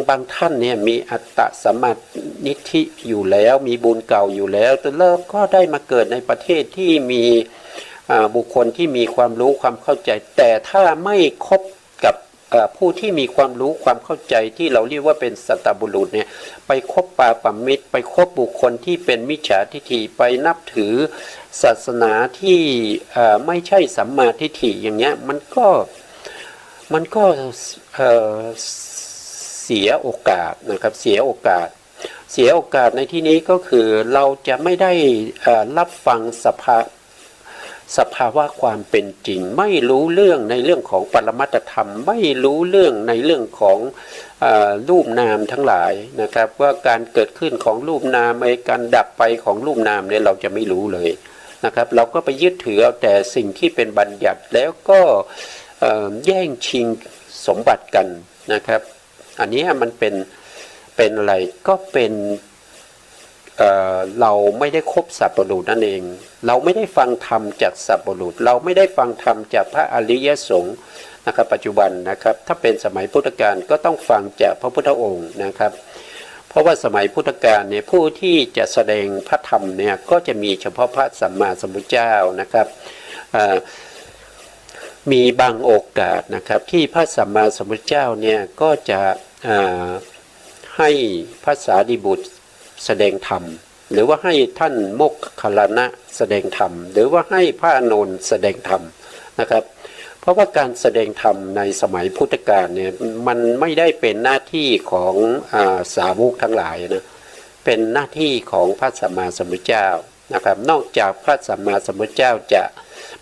บางท่านเนี่ยมีอัตตสัมมานิฏฐิอยู่แล้วมีบุญเก่าอยู่แล้วแต่แล้วก็ได้มาเกิดในประเทศที่มีบุคคลที่มีความรู้ความเข้าใจแต่ถ้าไม่คบกับผู้ที่มีความรู้ความเข้าใจที่เราเรียกว่าเป็นสัตบุรุษเนี่ยไปคบปาปัมมิตรไปคบบุคคลที่เป็นมิจฉาทิฏฐิไปนับถือศาสนาที่ไม่ใช่สัมมาทิฏฐิอย่างเงี้ยมันก็เสียโอกาสนะครับเสียโอกาสในที่นี้ก็คือเราจะไม่ได้รับฟังสภาวะความเป็นจริงไม่รู้เรื่องในเรื่องของปรมัตถธรรมไม่รู้เรื่องในเรื่องของรูปนามทั้งหลายนะครับว่าการเกิดขึ้นของรูปนามการดับไปของรูปนามเนี่ยเราจะไม่รู้เลยนะครับเราก็ไปยึดถือเอาแต่สิ่งที่เป็นบัญญัติแล้วก็แย่งชิงสมบัติกันนะครับอันนี้มันเป็นอะไรก็เป็นเราไม่ได้คบสัพพุรุษนั่นเองเราไม่ได้ฟังธรรมจากสัพพุรุษเราไม่ได้ฟังธรรมจากพระอริยสงฆ์นะครับปัจจุบันนะครับถ้าเป็นสมัยพุทธกาลก็ต้องฟังจากพระพุทธองค์นะครับเพราะว่าสมัยพุทธกาลเนี่ยผู้ที่จะแสดงพระธรรมเนี่ยก็จะมีเฉพาะพระสัมมาสัมพุทธเจ้านะครับมีบางโอกาสนะครับที่พระสัมมาสัมพุทธเจ้าเนี่ยก็จะให้พระสารีบุตรแสดงธรรมหรือว่าให้ท่านโมคคัลลานะแสดงธรรมหรือว่าให้พระอานนท์แสดงธรรมนะครับเพราะว่าการแสดงธรรมในสมัยพุทธกาลเนี่ยมันไม่ได้เป็นหน้าที่ของสาวกทั้งหลายนะเป็นหน้าที่ของพระสัมมาสัมพุทธเจ้านะครับนอกจากพระสัมมาสัมพุทธเจ้าจะ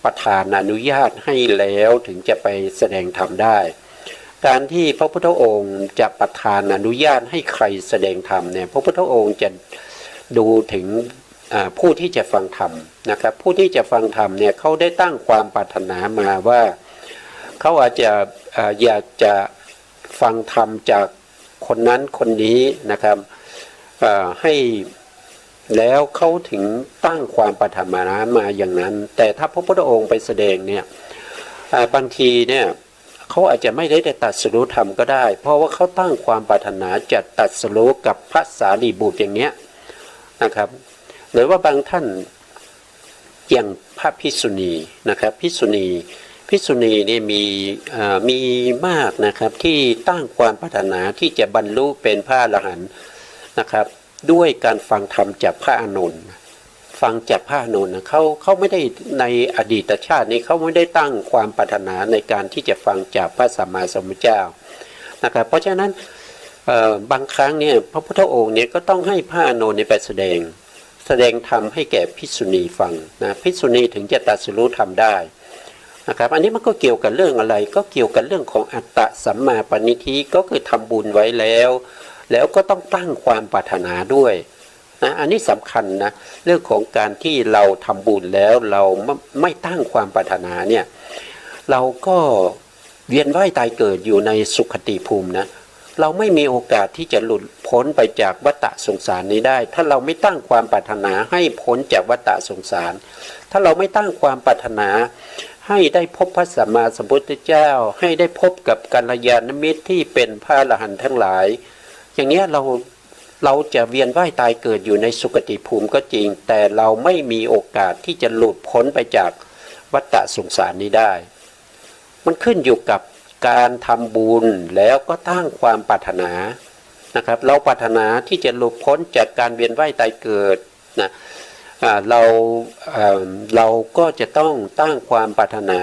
ประทานอนุญาตให้แล้วถึงจะไปแสดงธรรมได้การที่พระพุทธองค์จะประทานอนุญาตให้ใครแสดงธรรมเนี่ยพระพุทธองค์จะดูถึงผู้ที่จะฟังธรรมนะครับผู้ที่จะฟังธรรมเนี่ยเขาได้ตั้งความปรารถนามาว่าเขาอาจจะอยากจะฟังธรรมจากคนนั้นคนนี้นะครับให้แล้วเขาถึงตั้งความปรารถนามาอย่างนั้นแต่ถ้าพระพุทธองค์ไปแสดงเนี่ยบางทีเนี่ยเขาอาจจะไม่ได้ตรัสรู้ธรรมก็ได้เพราะว่าเขาตั้งความปรารถนาจะตรัสรู้กับพระสารีบุตรอย่างเงี้ยนะครับหรือว่าบางท่านอย่างพระภิกษุณีนะครับภิกษุณี ภิกษุณีนี่มีมากนะครับที่ตั้งความปรารถนาที่จะบรรลุเป็นพระอรหันต์นะครับด้วยการฟังธรรมจากพระอานนท์ฟังจากพระอานนท์เขาไม่ได้ในอดีตชาตินี้เขาไม่ได้ตั้งความปรารถนาในการที่จะฟังจากพระสัมมาสัมพุทธเจ้านะครับเพราะฉะนั้นบางครั้งเนี่ยพระพุทธองค์เนี่ยก็ต้องให้พระอานนท์ไปแสดงธรรมให้แก่ภิกษุณีฟังนะภิกษุณีถึงจะตรัสรู้ธรรมได้นะครับอันนี้มันก็เกี่ยวกับเรื่องอะไรก็เกี่ยวกับเรื่องของอัตตสัมมาปณิธิก็คือทำบุญไว้แล้วก็ต้องตั้งความปรารถนาด้วยนะอันนี้สำคัญนะเรื่องของการที่เราทำบุญแล้วเราไม่ตั้งความปรารถนาเนี่ยเราก็เวียนว่ายตายเกิดอยู่ในสุคติภูมินะเราไม่มีโอกาสที่จะหลุดพ้นไปจากวัฏสงสารนี้ได้ถ้าเราไม่ตั้งความปรารถนาให้พ้นจากวัฏสงสารถ้าเราไม่ตั้งความปรารถนาให้ได้พบพระสัมมาสัมพุทธเจ้าให้ได้พบกับกัลยาณมิตรที่เป็นพระอรหันต์ทั้งหลายอย่างนี้เราจะเวียนว่ายตายเกิดอยู่ในสุคติภูมิก็จริงแต่เราไม่มีโอกาสที่จะหลุดพ้นไปจากวัฏสงสารนี้ได้มันขึ้นอยู่กับการทำบุญแล้วก็ตั้งความปรารถนาเราปรารถนาที่จะหลุดพ้นจากการเวียนว่ายตายเกิดนะเราก็จะต้องตั้งความปรารถนา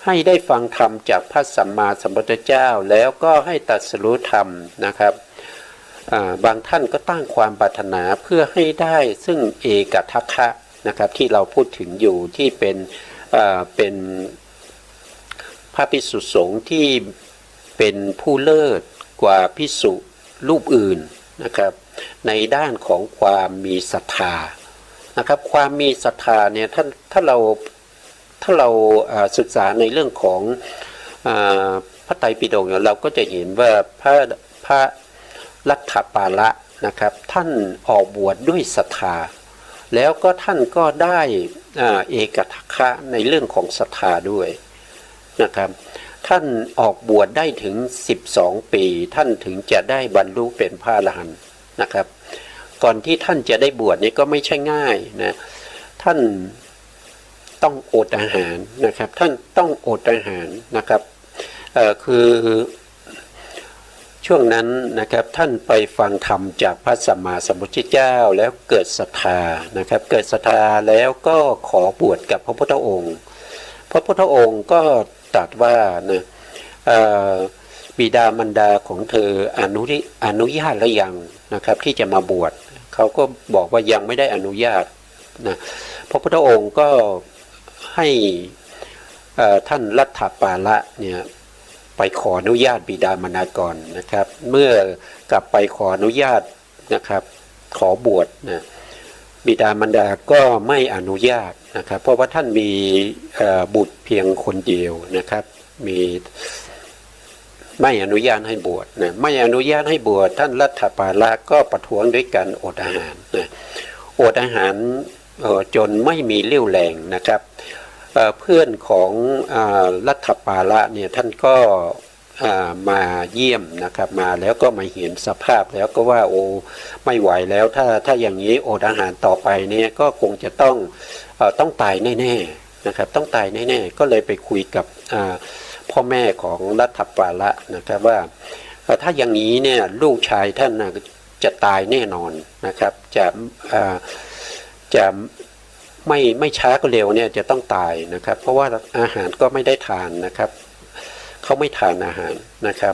ให้ได้ฟังธรรมจากพระสัมมาสัมพุทธเจ้าแล้วก็ให้ตรัสรู้ธรรมนะครับบางท่านก็ตั้งความปรารถนาเพื่อให้ได้ซึ่งเอกทัคคะนะครับที่เราพูดถึงอยู่ที่เป็นพระภิกษุสงฆ์ที่เป็นผู้เลิศกว่าภิกษุรูปอื่นนะครับในด้านของความมีศรัทธานะครับความมีศรัทธาเนี่ยถ้าเราศึกษาในเรื่องของพระไตรปิฎกเราก็จะเห็นว่าพระลัทธปาละนะครับท่านออกบวชด้วยศรัทธาแล้วก็ท่านก็ได้เอกทัคคะในเรื่องของศรัทธาด้วยนะครับท่านออกบวชได้ถึง12ปีท่านถึงจะได้บรรลุเป็นพระอรหันต์นะครับก่อนที่ท่านจะได้บวชนี่ก็ไม่ใช่ง่ายนะท่านต้องอดอาหารนะครับท่านต้องอดอาหารนะครับคือช่วงนั้นนะครับท่านไปฟังธรรมจากพระสัมมาสัมพุทธเจ้าแล้วเกิดศรัทธานะครับเกิดศรัทธาแล้วก็ขอบวชกับพระพุทธองค์พระพุทธองค์ก็ตรัสว่านะบิดามารดาของเธออนุญาตหรือยังนะครับที่จะมาบวชเขาก็บอกว่ายังไม่ได้อนุญาตนะพระพุทธองค์ก็ให้ท่านลัทธปาละเนี่ยไปขออนุญาตบิดามารดาก่อนนะครับเมื่อกลับไปขออนุญาตนะครับขอบวชนะบิดามารดาก็ไม่อนุญาตนะครับเพราะว่าท่านมีบุตรเพียงคนเดียวนะครับมีไม่อนุญาตให้บวชนะไม่อนุญาตให้บวชท่านลัทธปาละก็ประท้วงด้วยการอดอาหารนะอดอาหารจนไม่มีเรี่ยวแรงนะครับเพื่อนของลัทธปาละเนี่ยท่านก็มาเยี่ยมนะครับมาแล้วก็มาเห็นสภาพแล้วก็ว่าโอ้ไม่ไหวแล้วถ้าอย่างนี้อดอาหารต่อไปเนี่ยก็คงจะต้องตายแน่ๆนะครับต้องตายแน่ๆก็เลยไปคุยกับพ่อแม่ของลัทธปาละนะครับว่าถ้าอย่างนี้เนี่ยลูกชายท่านจะตายแน่นอนนะครับจะไม่ช้าก็เร็วเนี่ยจะต้องตายนะครับเพราะว่าอาหารก็ไม่ได้ทานนะครับเขาไม่ทานอาหารนะครับ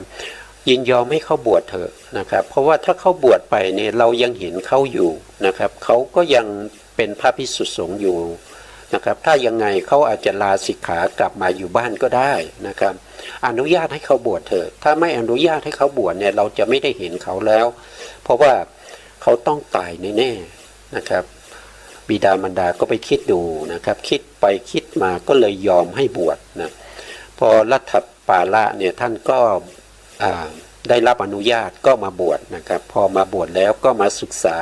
ยินยอมให้เขาบวชเถอะนะครับเพราะว่าถ้าเขาบวชไปเนี่ยเรายังเห็นเขาอยู่นะครับเขาก็ยังเป็นพระภิกษุสงฆ์อยู่นะครับถ้ายังไงเขาอาจจะลาสิกขากลับมาอยู่บ้านก็ได้นะครับอนุญาตให้เขาบวชเถอะถ้าไม่อนุญาตให้เขาบวชเนี่ยเราจะไม่ได้เห็นเขาแล้วเพราะว่าเขาต้องตายแน่ๆนะครับบิดามารดาก็ไปคิดดูนะครับคิดไปคิดมาก็เลยยอมให้บวชนะพอลัทธปาละเนี่ยท่านก็ได้รับอนุญาตก็มาบวชนะครับพอมาบวชแล้วก็มาศึกษา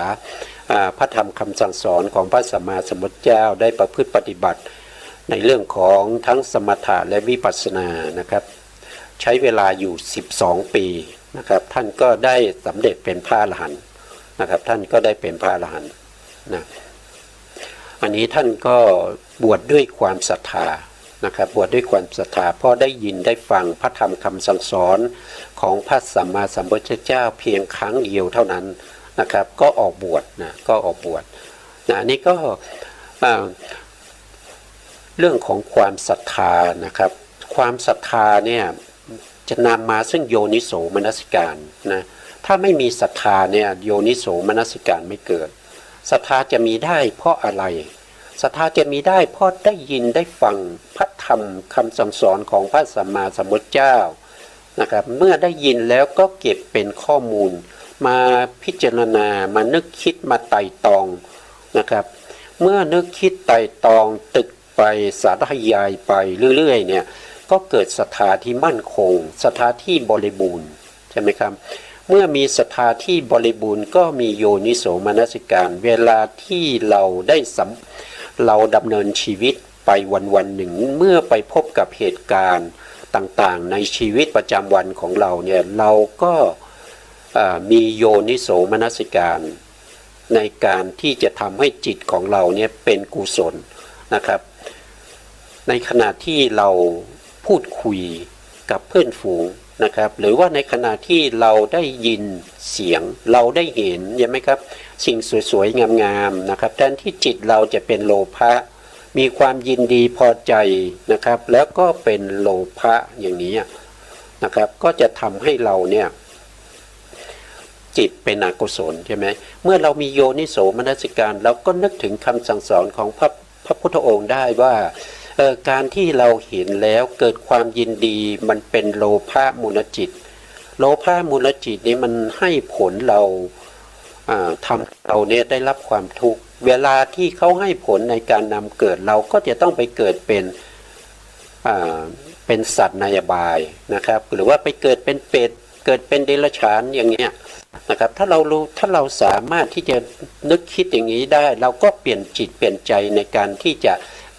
พระธรรมคำสั่งสอนของพระสัมมาสัมพุทธเจ้าได้ประพฤติปฏิบัติในเรื่องของทั้งสมถะและวิปัสสนานะครับใช้เวลาอยู่12ปีนะครับท่านก็ได้สำเร็จเป็นพระอรหันต์นะครับท่านก็ได้เป็นพระอรหันต์นะอันนี้ท่านก็บวชด้วยความศรัทธา นะครับบวชด้วยความศรัทธาเพราะได้ยินได้ฟังพระธรรมคำสั่งสอนของพระสัมมาสัมพุทธเจ้าเพียงครั้งเดียวเท่านั้นนะครับก็ออกบวชนะก็ออกบวชนะนี่ก็เรื่องของความศรัทธานะครับความศรัทธาเนี่ยจะนำมาซึ่งโยนิโสมนสิการนะถ้าไม่มีศรัทธาเนี่ยโยนิโสมนสิการไม่เกิดศรัทธาจะมีได้เพราะอะไรศรัทธาจะมีได้เพราะได้ยินได้ฟังพระธรรมคำสั่งสอนของพระสัมมาสัมพุทธเจ้านะครับเมื่อได้ยินแล้วก็เก็บเป็นข้อมูลมาพิจารณามานึกคิดมาไต่ตองนะครับเมื่อนึกคิดไต่ตองตึกไปสาธยายไปเรื่อยๆเนี่ยก็เกิดศรัทธาที่มั่นคงศรัทธาที่บริบูรณ์ใช่ไหมครับเมื่อมีศรัทธาที่บริบูรณ์ก็มีโยนิโสมนสิการเวลาที่เราดำเนินชีวิตไปวันหนึ่งเมื่อไปพบกับเหตุการณ์ต่างๆในชีวิตประจำวันของเราเนี่ยเราก็มีโยนิโสมนสิการในการที่จะทำให้จิตของเราเนี่ยเป็นกุศลนะครับในขณะที่เราพูดคุยกับเพื่อนฝูงนะครับหรือว่าในขณะที่เราได้ยินเสียงเราได้เห็นใช่ไหมครับสิ่งสวยๆงามๆนะครับแทนที่จิตเราจะเป็นโลภะมีความยินดีพอใจนะครับแล้วก็เป็นโลภะอย่างนี้นะครับก็จะทำให้เราเนี่ยจิตเป็นอกุศลใช่ไหมเมื่อเรามีโยนิโสมนสิการเราก็นึกถึงคำสั่งสอนของพระพุทธองค์ได้ว่าการที่เราเห็นแล้วเกิดความยินดีมันเป็นโลภะมูลจิตโลภะมูลจิตนี้มันให้ผลเราทำเราเนี่ยได้รับความทุกข์เวลาที่เขาให้ผลในการนำเกิดเราก็จะต้องไปเกิดเป็นสัตว์ในอบายนะครับหรือว่าไปเกิดเป็นเป็ดเกิดเป็นเดรัจฉานอย่างเงี้ยนะครับถ้าเราสามารถที่จะนึกคิดอย่างนี้ได้เราก็เปลี่ยนจิตเปลี่ยนใจในการที่จะ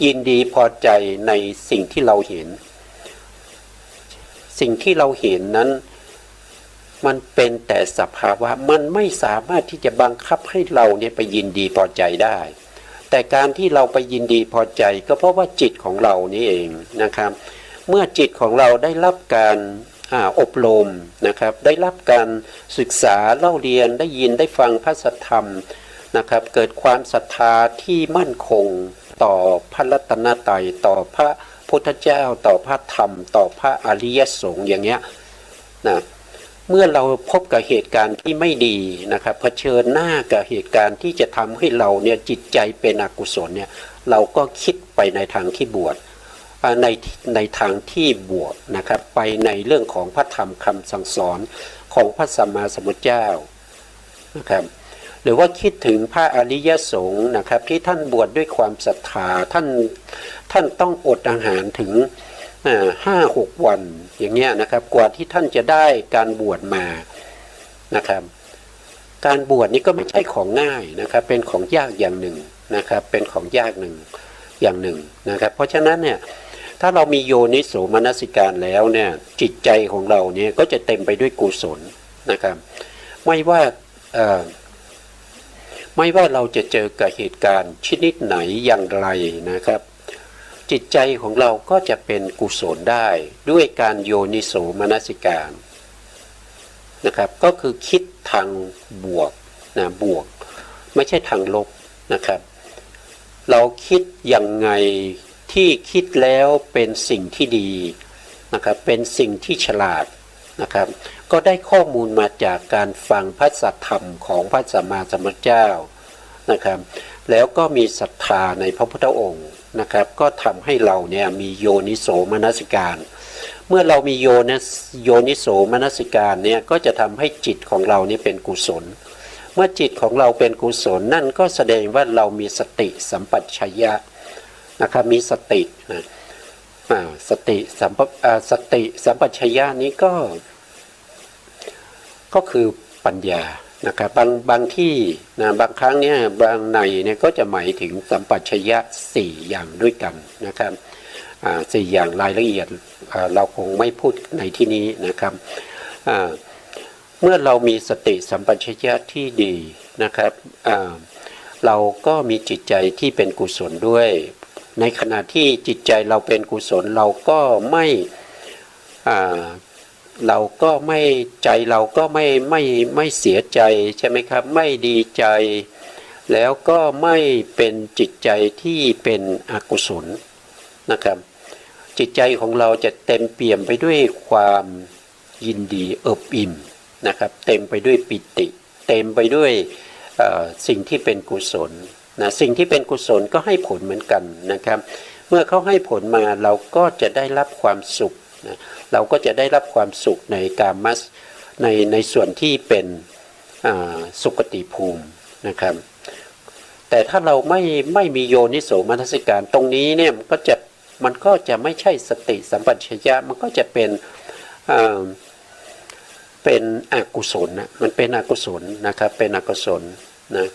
ยินดีพอใจในสิ่งที่เราเห็นสิ่งที่เราเห็นนั้นมันเป็นแต่สภาวะมันไม่สามารถที่จะบังคับให้เราเนี่ยไปยินดีพอใจได้แต่การที่เราไปยินดีพอใจก็เพราะว่าจิตของเรานี่เองนะครับเมื่อจิตของเราได้รับการอบรมนะครับได้รับการศึกษาเล่าเรียนได้ยินได้ฟังพระสัทธรรมนะครับเกิดความศรัทธาที่มั่นคงต่อพระรัตนตรัยต่อพระพุทธเจ้าต่อพระธรรมต่อพระอริยสงฆ์อย่างเงี้ยนะเมื่อเราพบกับเหตุการณ์ที่ไม่ดีนะครับเผชิญหน้ากับเหตุการณ์ที่จะทำให้เราเนี่ยจิตใจเป็นอกุศลเนี่ยเราก็คิดไปในทางที่บวชในทางที่บวกนะครับไปในเรื่องของพระธรรมคำสั่งสอนของพระสัมมาสัมพุทธเจ้านะครับหรือว่าคิดถึงพระอริยสงฆ์นะครับที่ท่านบวชด้วยความศรัทธาท่านต้องอดอาหารถึง5-6 วันอย่างเงี้ยนะครับกว่าที่ท่านจะได้การบวชมานะครับการบวชนี้ก็ไม่ใช่ของง่ายนะครับเป็นของยากอย่างหนึ่งนะครับเป็นของยากอย่างหนึ่งนะครับเพราะฉะนั้นเนี่ยถ้าเรามีโยนิโสมนสิการแล้วเนี่ยจิตใจของเราเนี่ยก็จะเต็มไปด้วยกุศลนะครับไม่ว่าเราจะเจอกับเหตุการณ์ชนิดไหนอย่างไรนะครับจิตใจของเราก็จะเป็นกุศลได้ด้วยการโยนิโสมนสิการนะครับก็คือคิดทางบวกนะบวกไม่ใช่ทางลบนะครับเราคิดยังไงที่คิดแล้วเป็นสิ่งที่ดีนะครับเป็นสิ่งที่ฉลาดนะครับก็ได้ข้อมูลมาจากการฟังพระสัทธรรมของพระสัมมาสัมพุทธเจ้านะครับแล้วก็มีศรัทธาในพระพุทธองค์นะครับก็ทำให้เราเนี่ยมีโยนิโสมนสิการเมื่อเรามีโยนิโสมนสิการเนี่ยก็จะทำให้จิตของเรานี่เป็นกุศลเมื่อจิตของเราเป็นกุศลนั่นก็แสดงว่าเรามีสติสัมปชัญญะนะครับมีสติสติสัมปชัญญะนี้ก็คือปัญญานะครับบางที่นะบางครั้งเนี่ยบางในเนี่ยก็จะหมายถึงสัมปชัญญะ4อย่างด้วยกันนะครับ4อย่างรายละเอียดเราคงไม่พูดในที่นี้นะครับเมื่อเรามีสติสัมปชัญญะที่ดีนะครับเราก็มีจิตใจที่เป็นกุศลด้วย ในขณะที่จิตใจเราเป็นกุศลเราก็ไม่เราก็ไม่ใจเราก็ไม่เสียใจใช่ไหมครับไม่ดีใจแล้วก็ไม่เป็นจิตใจที่เป็นอกุศลนะครับจิตใจของเราจะเต็มเปี่ยมไปด้วยความยินดีเอิบอิ่มนะครับเต็มไปด้วยปิติเต็มไปด้วยสิ่งที่เป็นกุศลนะสิ่งที่เป็นกุศลก็ให้ผลเหมือนกันนะครับเมื่อเขาให้ผลมาเราก็จะได้รับความสุขนะเราก็จะได้รับความสุขในกามัสในส่วนที่เป็นสุคติภูมินะครับแต่ถ้าเราไม่มีโยนิโสมนสิการตรงนี้เนี่ยมันก็จะไม่ใช่สติสัมปชัญญะมันก็จะเป็นอกุศลนะมันเป็นอกุศลนะครับเป็นอกุศลนะ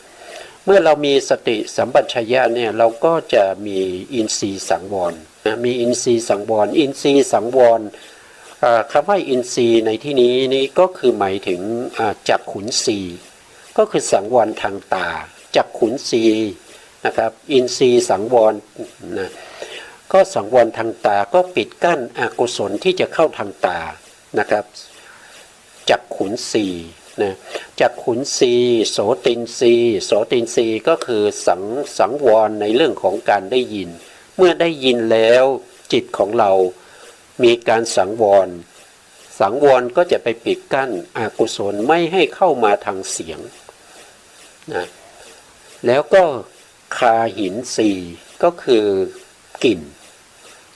เมื่อเรามีสติสัมปชัญญะเนี่ยเราก็จะมีอินทรีย์สังวรนะมีอินทรีย์สังวรอินทรีย์สังวรคำว่าอินทรีย์ในที่นี้นี่ก็คือหมายถึงจักขุนทรีย์ก็คือสังวรทางตาจักขุนทรีย์นะครับอินทรีย์สังวรนะก็สังวรทางตาก็ปิดกั้นอกุศลที่จะเข้าทางตานะครับจักขุนทรีย์นะจักขุนทรีย์โสตินทรีย์โสตินทรีย์ก็คือสังวรในเรื่องของการได้ยินเมื่อได้ยินแล้วจิตของเรามีการสังวรก็จะไปปิดกั้นอกุศลไม่ให้เข้ามาทางเสียงนะแล้วก็คาหินทรีย์ก็คือกลิ่น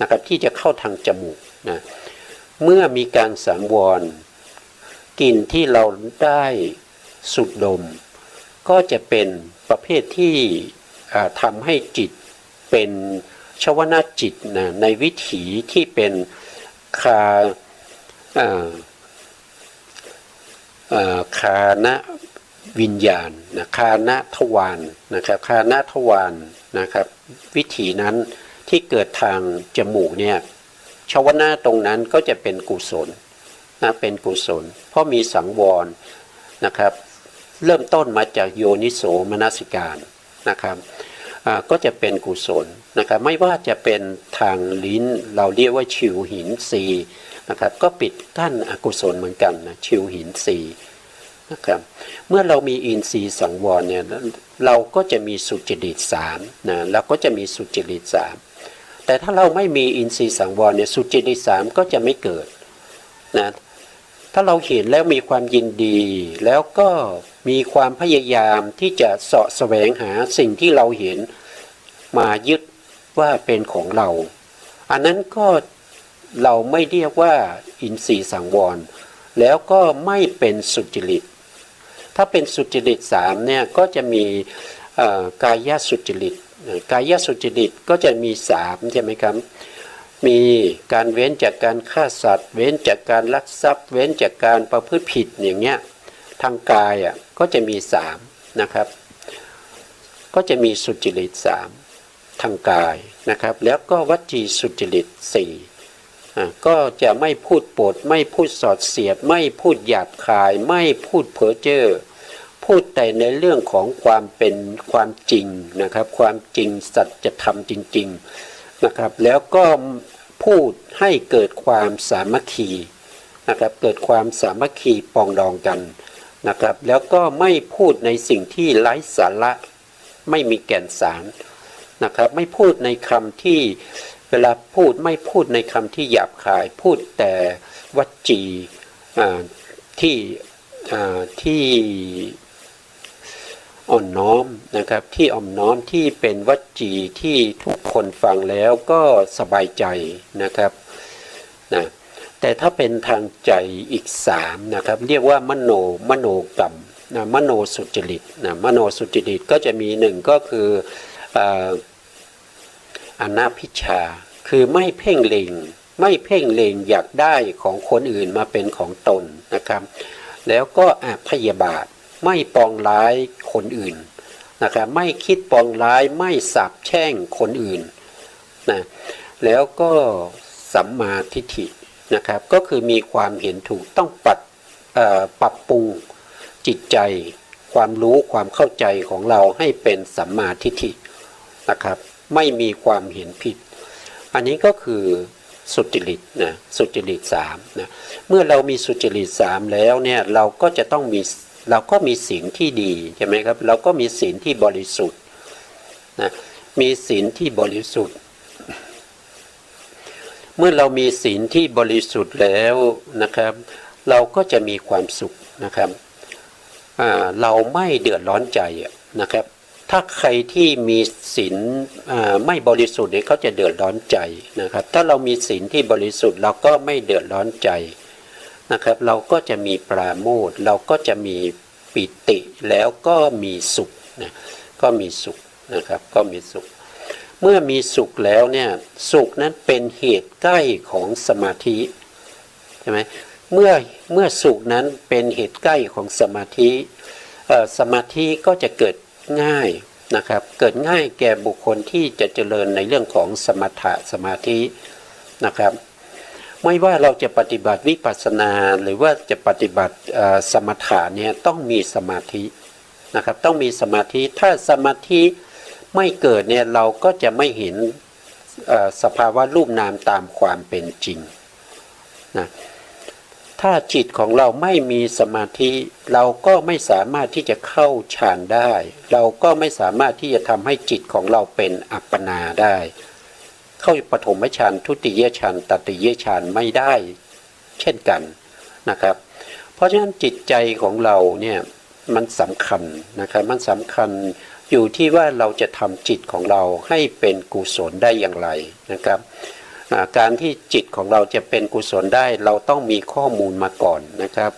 นะครับที่จะเข้าทางจมูกนะเมื่อมีการสังวรกลิ่นที่เราได้สูดดมก็จะเป็นประเภทที่ทำให้จิตเป็นชวนาจิตนะในวิถีที่เป็นคานะวิญญาณนะคานะทวารนะครับคานะทวารนะครับวิถีนั้นที่เกิดทางจมูกเนี่ยชวนาตรงนั้นก็จะเป็นกุศลนะเป็นกุศลเพราะมีสังวรนะครับเริ่มต้นมาจากโยนิโสมนสิการนะครับก็จะเป็นกุศลนะครับไม่ว่าจะเป็นทางลิ้นเราเรียกว่าชิวหินสีนะครับก็ปิดกั้นอกุศลเหมือนกันนะชิวหินสีนะครับเมื่อเรามีอินทรีย์สังวรเนี่ยเราก็จะมีสุจริตสามนะเราก็จะมีสุจริตสามแต่ถ้าเราไม่มีอินทรีย์สังวรเนี่ยสุจริตสามก็จะไม่เกิดนะถ้าเราเห็นแล้วมีความยินดีแล้วก็มีความพยายามที่จะเสาะแสวงหาสิ่งที่เราเห็นมายึดว่าเป็นของเราอันนั้นก็เราไม่เรียกว่าอินทรีย์สังวรแล้วก็ไม่เป็นสุจริตถ้าเป็นสุจริตสามเนี่ยก็จะมีกายสุจริตกายสุจริตก็จะมีสามใช่ไหมครับมีการเว้นจากการฆ่าสัตว์เว้นจากการลักทรัพย์เว้นจากการประพฤติผิดอย่างเงี้ยทางกายก็จะมีสามนะครับก็จะมีสุจริตสามทางกายนะครับแล้วก็วจีสุจริตสี่ก็จะไม่พูดปดไม่พูดสอดเสียดไม่พูดหยาบคายไม่พูดเพ้อเจ้อพูดแต่ในเรื่องของความเป็นความจริงนะครับความจริงสัจธรรมจริงๆนะครับแล้วก็พูดให้เกิดความสามัคคีนะครับเกิดความสามัคคีปองดองกันนะครับแล้วก็ไม่พูดในสิ่งที่ไร้สาระไม่มีแก่นสารนะครับไม่พูดในคำที่เวลาพูดไม่พูดในคำที่หยาบคายพูดแต่วจีที่อ่อนน้อมนะครับที่อ่อนน้อมที่เป็นวจีที่ทุกคนฟังแล้วก็สบายใจนะครับนะแต่ถ้าเป็นทางใจอีกสามนะครับเรียกว่ามโนกรรมนะมโนสุจริตนะมโนสุจริตก็จะมีหนึ่งก็คืออนาภิชาคือไม่เพ่งเล็งอยากได้ของคนอื่นมาเป็นของตนนะครับแล้วก็พยาบาทไม่ปองร้ายคนอื่นนะครับไม่คิดปองร้ายไม่สาปแช่งคนอื่นนะแล้วก็สัมมาทิฏฐินะครับก็คือมีความเห็นถูกต้องปรับปรุงจิตใจความรู้ความเข้าใจของเราให้เป็นสัมมาทิฏฐินะครับ ไม่มีความเห็นผิดอันนี้ก็คือสุจริตนะสุจริตสามนะเมื่อเรามีสุจริตสามแล้วเนี่ยเราก็จะต้องมีเราก็มีศีลที่ดีใช่ไหมครับเราก็มีศีลที่บริสุทธิ์นะมีศีลที่บริสุทธิ์เมื่อเรามีศีลที่บริสุทธิ์แล้วนะครับเราก็จะมีความสุขนะครับเราไม่เดือดร้อนใจนะครับถ้าใครที่มีศีลไม่บริสุทธิ์เนี่ยเขาจะเดือดร้อนใจนะครับถ้าเรามีศีลที่บริสุทธิ์เราก็ไม่เดือดร้อนใจนะครับเราก็จะมีปราโมทย์เราก็จะมีปิติแล้วก็มีสุขนะก็มีสุขนะครับก็มีสุขเมื่อมีสุขแล้วเนี่ยสุขนั้นเป็นเหตุใกล้ของสมาธิใช่ไหมเมื่อสุขนั้นเป็นเหตุใกล้ของสมาธิสมาธิก็จะเกิดง่ายนะครับเกิดง่ายแก่บุคคลที่จะเจริญในเรื่องของสมถะสมาธินะครับไม่ว่าเราจะปฏิบัติวิปัสสนาหรือว่าจะปฏิบัติสมถะเนี่ยต้องมีสมาธินะครับต้องมีสมาธิถ้าสมาธิไม่เกิดเนี่ยเราก็จะไม่เห็นสภาวะรูปนามตามความเป็นจริงนะถ้าจิตของเราไม่มีสมาธิเราก็ไม่สามารถที่จะเข้าฌานได้เราก็ไม่สามารถที่จะทำให้จิตของเราเป็นอัปปนาได้เข้าปฐมฌานทุติยฌานตติยฌานไม่ได้เช่นกันนะครับเพราะฉะนั้นจิตใจของเราเนี่ยมันสำคัญนะครับมันสำคัญอยู่ที่ว่าเราจะทำจิตของเราให้เป็นกุศลได้อย่างไรนะครับการที่จิตของเราจะเป็นกุศลได้เราต้องมีข้อมูลมาก่อนนะครับ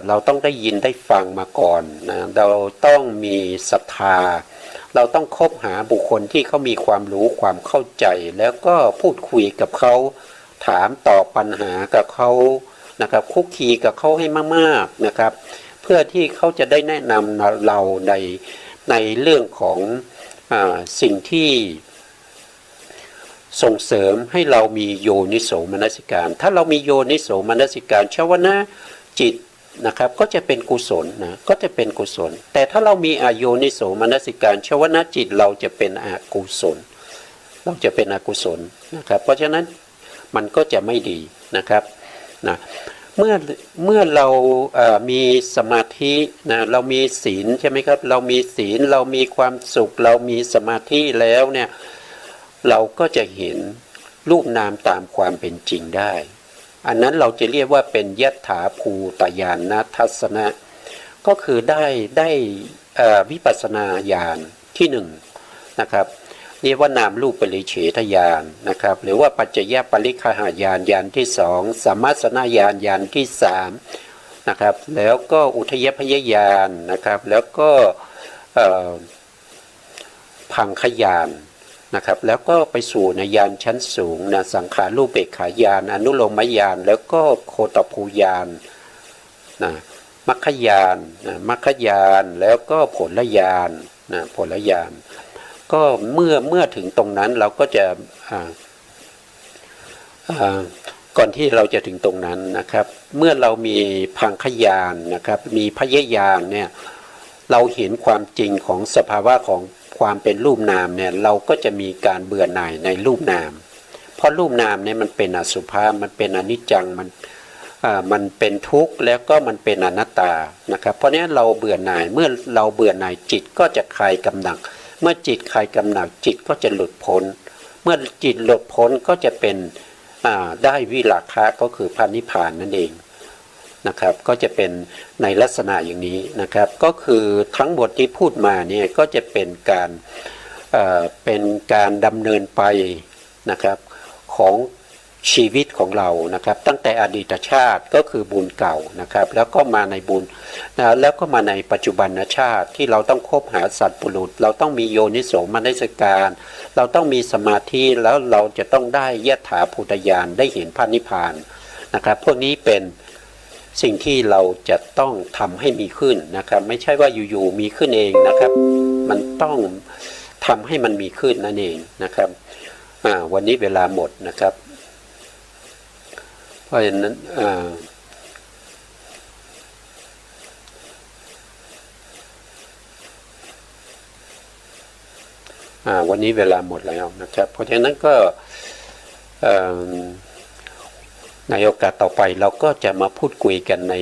เราต้องได้ยินได้ฟังมาก่อนนะเราต้องมีศรัทธาเราต้องคบหาบุคคลที่เขามีความรู้ความเข้าใจแล้วก็พูดคุยกับเขาถามตอบปัญหากับเขานะครับคุกคีกับเขาให้มากๆนะครับเพื่อที่เขาจะได้แนะนำเราในเรื่องของสิ่งที่ส่งเสริมให้เรามีโยนิโสมนสิการถ้าเรามีโยนิโสมนสิการชวนะจิตนะครับก็จะเป็นกุศลนะก็จะเป็นกุศลแต่ถ้าเรามีอโยนิโสมนสิการชวนะจิตเราจะเป็นอกุศลเราจะเป็นอกุศลนะครับเพราะฉะนั้นมันก็จะไม่ดีนะครับนะเมื่อเรามีสมาธินะเรามีศีลใช่ไหมครับเรามีศีลเรามีความสุขเรามีสมาธิแล้วเนี่ยเราก็จะเห็นรูปนามตามความเป็นจริงได้อันนั้นเราจะเรียกว่าเป็นยัตถาภูตญาณทัศนะก็คือได้วิปัสสนาญาณที่หนึ่งนะครับเรียกว่านามรูปปริเฉทญาณนะครับหรือว่าปัจจยปริคหญาณญาณที่สองสัมมัสสนญาณญาณที่สามนะครับแล้วก็อุทยพยญาณนะครับแล้วก็พังคญาณนะครับแล้วก็ไปสู่ในญาณชั้นสูงนะสังขารูปเบกขาญาณอนุโลมญาณแล้วก็โคตภูญาณนะมัคคญาณมัคคญาณแล้วก็ผลญาณนะผลญาณก็เมื่อถึงตรงนั้นเราก็จะก่อนที่เราจะถึงตรงนั้นนะครับเมื่อเรามีพังคญาณนะครับมีพยญาณเนี่ยเราเห็นความจริงของสภาวะของความเป็นรูปนามเนี่ยเราก็จะมีการเบื่อหน่ายในรูปนามเพราะรูปนามเนี่ยมันเป็นอสุภะมันเป็นอนิจจังมันเป็นทุกข์แล้วก็มันเป็นอนัตตานะครับเพราะนี้เราเบื่อหน่ายเมื่อเราเบื่อหน่ายจิตก็จะคลายกำหนัดเมื่อจิตคลายกำหนัดจิตก็จะหลุดพ้นเมื่อจิตหลุดพ้นก็จะเป็นได้วิราคะก็คือพระนิพพานนั่นเองนะครับก็จะเป็นในลักษณะอย่างนี้นะครับก็คือทั้งหมดที่พูดมาเนี่ยก็จะเป็นการดำเนินไปนะครับของชีวิตของเรานะครับตั้งแต่อดีตชาติก็คือบุญเก่านะครับแล้วก็มาในบุญแล้วก็มาในปัจจุบันชาติที่เราต้องคบหาสัตว์ปุรุษเราต้องมีโยนิโสมนสิการเราต้องมีสมาธิแล้วเราจะต้องได้ยถาภูตญาณได้เห็นพระนิพพานนะครับพวกนี้เป็นสิ่งที่เราจะต้องทำให้มีขึ้นนะครับไม่ใช่ว่าอยู่ๆมีขึ้นเองนะครับมันต้องทำให้มันมีขึ้นนั่นเองนะครับวันนี้เวลาหมดนะครับเพราะฉะนั้น วันนี้เวลาหมดแล้วนะครับเพราะฉะนั้นก็ในโอกาสต่อไปเราก็จะมาพูดคุยกันใน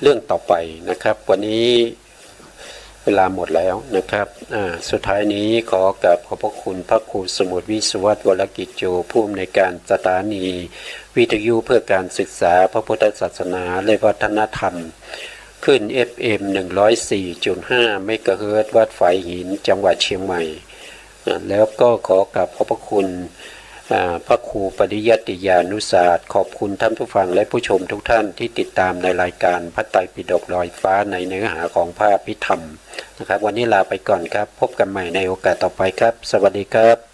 เรื่องต่อไปนะครับวันนี้เวลาหมดแล้วนะครับสุดท้ายนี้ขอกราบขอบพระคุณพระครูสมุทรวิศวัตรวรกิจโจผู้อำนวยการสถานีวิทยุเพื่อการศึกษาพระพุทธศาสนาและวัฒนธรรมขึ้น FM 104.5 เมกะเฮิรตซ์วัดฝายหินจังหวัดเชียงใหม่แล้วก็ขอกราบขอบพระคุณพระครูปริยัติยานุศาสตร์ขอบคุณท่านผู้ฟังและผู้ชมทุกท่านที่ติดตามในรายการพระไตรปิฎกลอยฟ้าในเนื้อหาของพระอภิธรรมนะครับวันนี้ลาไปก่อนครับพบกันใหม่ในโอกาสต่อไปครับสวัสดีครับ